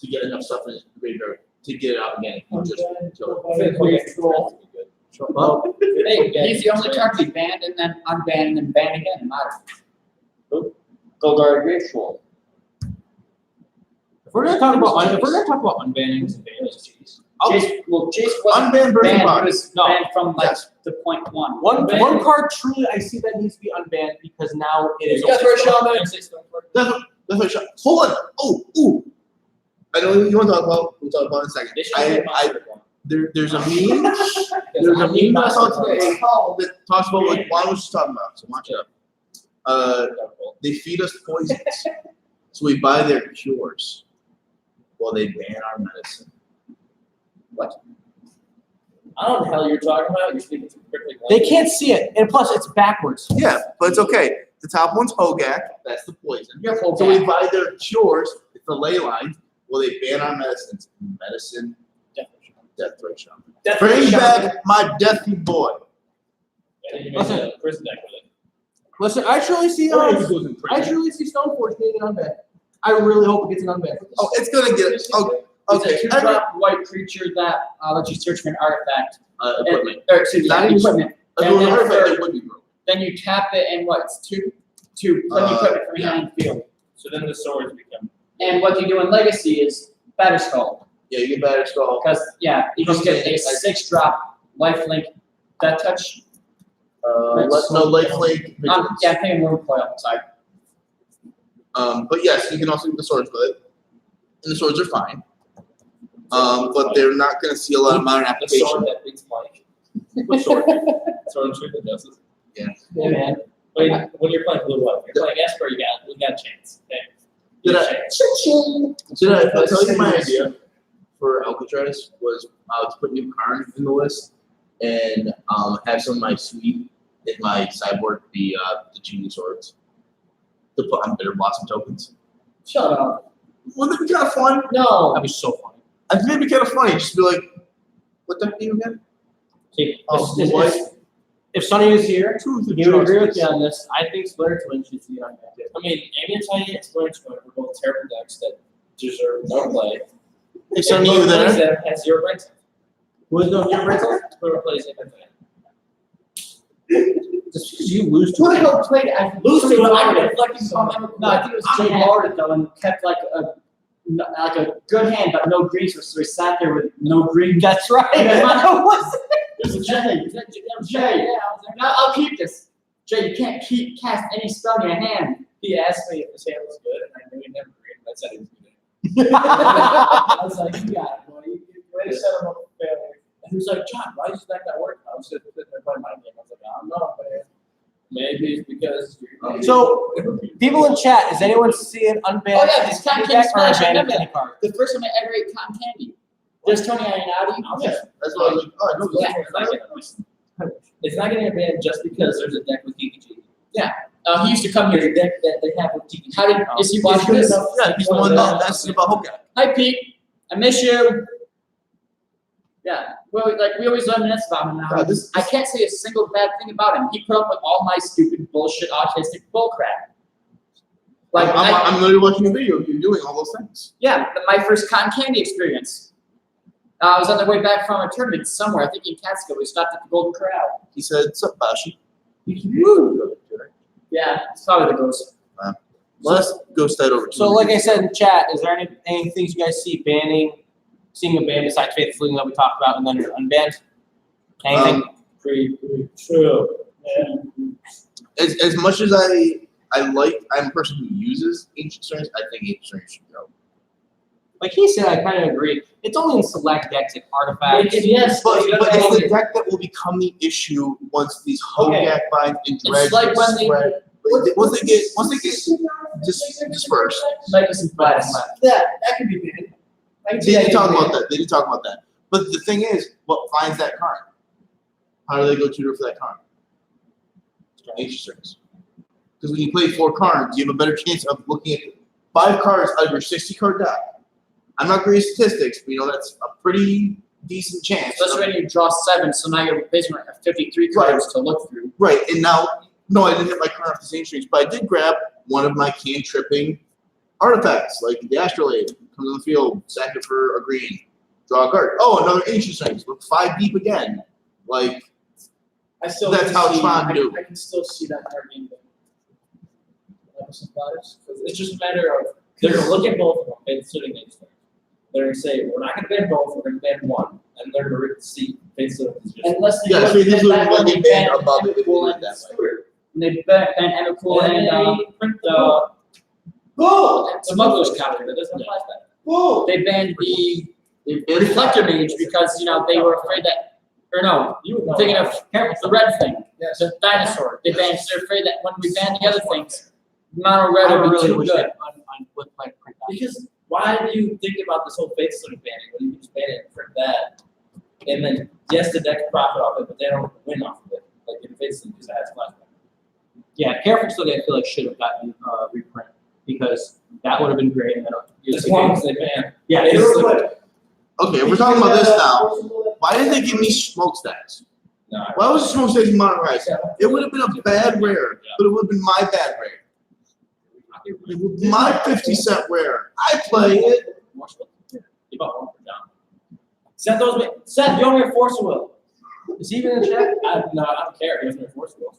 to get enough stuff in his graveyard to get it out again. And just kill it. I think Hogan control would be good. Well, Hey, he's the only card to be banned and then unbanned and then banned again in Modern. Goldar Gravestroll. if we're gonna talk about unbanning some bannings, Chase wasn't Unbanned versus banned, he banned. was No. banned from like Yes. the point one. one card truly I see that needs to be unbanned because now it is. That's where Shaman. That's what shot. Hold on. Oh, ooh. I know what you want to talk about. We'll talk about it in a second. They should There's a meme. There's a meme I saw today that talks about what Juan was just talking about. So watch it up. They feed us poisons, so we buy their cures, while they ban our medicine. I don't know what the hell you're talking about. You're speaking too quickly. They can't see it, and plus it's backwards. Yeah, but it's okay. The top one's Hogak. That's the poison. You're full So we back. buy their cures. It's the ley lines. Well, they ban our medicines. Medicine, death threat shaman. Bring back my deathy boy. And you made a prison deck with it. Listen, I truly see Or if he goes in prison. Stoneforge getting an unban. I really hope it gets an unban. Oh, it's gonna get. Okay. It's a 2-drop white creature that lets you search for an artifact. Equipment. Or excuse me, Not even- equipment. If it And was then an artifact, for- it would be broken. Then you tap it and what? It's two play equipment from your hand field. So then the swords become. And what you do in Legacy is Batter Skull. Yeah, you get better skull. Because you just get a 6-drop lifelink death touch. Let's no lifelink. Yeah, I'm thinking Worm Coil, sorry. But yes, you can also get the swords with it, and the swords are fine. But they're not going to see a lot of modern The application. sword that beats Mike. What sword? Sword of Truth and Justice. Yeah, man. When you're playing Blue White, you're playing Esper, you got a chance. Okay? Did You I- got a chance. Did I tell you my idea for Alcatraz was to put new cards in the list and have some of my suite in my sideboard be the Genie Swords to put on Bitter Blossom tokens. Shut up. Wouldn't that be kind of fun? No. That'd be so funny. I think it'd be kind of funny. Just be like, what the heck are you again? Okay. If- White. If Sonny was here, Truth and he would agree with justice. you on this. I think Splinter Twin should see it unbanned. I mean, Ambient Tiny and Splinter Twin are both terrible decks that deserve no play. Hey, Sonny, you there? That has 0 breaks. Who is going to Brittle? Whoever plays Ambient Tiny. Just because you lose to Who the it. hell played it? Lose to it, I'm No, reflecting on I think it was Jay Lord though, and kept like a good hand, but no green, so he sat there with no green. That's right. Yeah. Was it? It was Jay. Jay, yeah. I was like, no, I'll keep this. Jay, you can't cast any spell in your hand. He asked me if his hand was good, and I knew he never agreed. I said he was good. I was like, you got it, boy. You Way to set him up for failure. And he was like, John, why is that not working? I was sitting there playing my game. I was like, I don't know, man. Maybe it's because you're. So, People in chat, is anyone seeing unbanned? Oh, yeah, this Cotton any Candy deck or Splash, I unbanned remember any card? The first time I ever ate cotton candy. There's Tony Iannotti. Yeah, that's why I was like, oh, I know this. Yeah. It's not getting banned just because there's a deck with Kiki G. He used to come There's here. a deck that they have with Kiki G. How did is he watching this? Yeah, he's the one that's about Hogak. Hi Pete, I miss you. Yeah, well, like we always reminisce about him now. Yeah, this- I can't say a single bad thing about him. He put up with all my stupid bullshit, autistic bullcrap. Like I'm literally watching a video of you doing all those things. yeah, my first cotton candy experience. I was on the way back from a tournament somewhere. I think in Catskill. We stopped at the Golden Corral. He said, "What's up, Bashi?" Yeah, it's probably the ghost. Let's ghost that over. to So, the like I video. said in chat, is there any things you guys see seeing a ban besides Faith Fleeting that we talked about, and then unbanned? Anything? Pretty true. Yeah. As much as I'm a person who uses Ancient Strings, I think Ancient Strings should go. Like he said, I kind of agree. It's only in select decks like artifacts. Yes, But you gotta it's go the with- deck that will become the issue once these Okay. Hogak binds and dredge like when they- spread. Once they get dispersed. Like some flats. That could be banned. I can see They that did talk being about banned. that. They did talk about that. But the thing is, what finds that card? How do they go tutor for that card? Ancient Strings. Because when you play 4 cards, you have a better chance of looking at 5 cards out of your 60 card deck. I'm not great at statistics, but that's a pretty decent chance. Especially when you draw 7, so now you're basically at 53 cards to look through. Right, and now, no, I didn't hit my card off the same strings, but I did grab one of my can-tripping artifacts, like the Astrolabe. Comes on the field, sack it for a green, draw a card. Oh, another Ancient Strings. Look 5 deep again. Like, I still That's can how it's see- trying to do. I can still see that card being banned. Some players. It's just a matter of they're gonna look at both of them and sitting next to them. They're gonna say, we're not gonna ban both, we're gonna ban one, and they're gonna see basically is just Unless they Yeah, look so at this that would one, be they banned ban above it if they Emrakul did and that way. Stewart. And they ban Emrakul and and they print the Go! Smugglers counter that doesn't apply to that. Go! They banned the Reflector Mage because, they were afraid that, or no, you would know. thinking of the red thing, Yes. the dinosaur. They banned, they're afraid that when we ban the other things, mono red I will be really too wish good. that would like print out. Because why do you think about this whole face sort of banning when you can just ban it and print that? And then yes, the deck profit off it, but they don't win off of it. Like in face because it has flashback. Yeah, Careful Study I feel like should have gotten reprint because that would have been great. And then As long as they ban. yeah, It's it's like- okay, if we're talking about this now, why didn't they give me smokestacks? No, I- Why was the smokestacks Mono Rise? It would have been a bad rare, but it would have been my bad rare. It would be my 50-cent rare. I play it. You bought one for John. Seth, you owe me a force will. is he even in the chat? I don't care. He owes me a force will.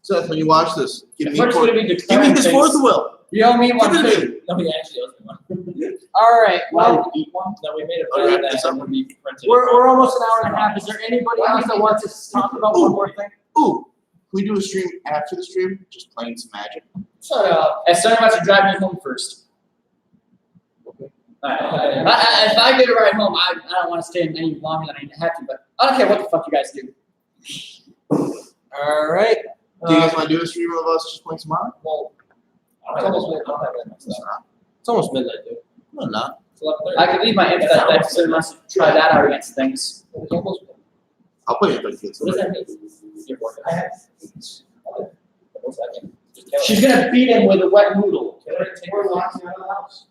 Seth, when you watch this, give me First gonna be give me declaring this things. fourth will. You owe me one Give it to too. me. No, he actually owes me one. All right, well, eat one? No, we made a Oh, bet yeah, that it's it up. would be printed. we're almost an hour and a half. Is there anybody else that wants to talk about one more thing? Ooh, can we do a stream after the stream? Just playing some Magic. Shut up. As someone has to drive me home first. If I get a ride home, I don't want to stay any longer than I have to, but I don't care what the fuck you guys do. All right. Do you guys want to do a stream of us just playing some Magic? Well, I don't have that much It's stuff. not. It's almost midnight, dude. No, not. It's 11:30. I could leave my info that if someone wants to try that out against things. It's almost- I'll play it like this. What does that mean? You're working. I have. Okay. What's that mean? Just tell She's me. gonna beat him with a wet noodle. We're locking out of the house.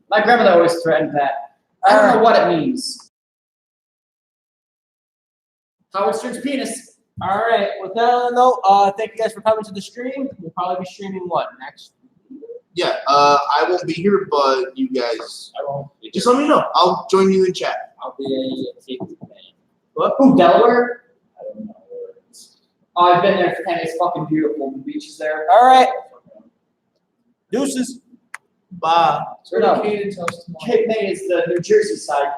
My grandmother always threatened that. I don't know what it means. Howard Stern's penis. All right. With that on the note, thank you guys for coming to the stream. We'll probably be streaming what next? Yeah, I won't be here, but you guys I won't be just here. let me know. I'll join you in chat. I'll be a tape man. Who, Delaware? I don't know where it's. Oh, I've been there, and it's fucking beautiful. The beaches there. All right. Deuces. Bye. No, Cape May Cape May is the New Jersey side.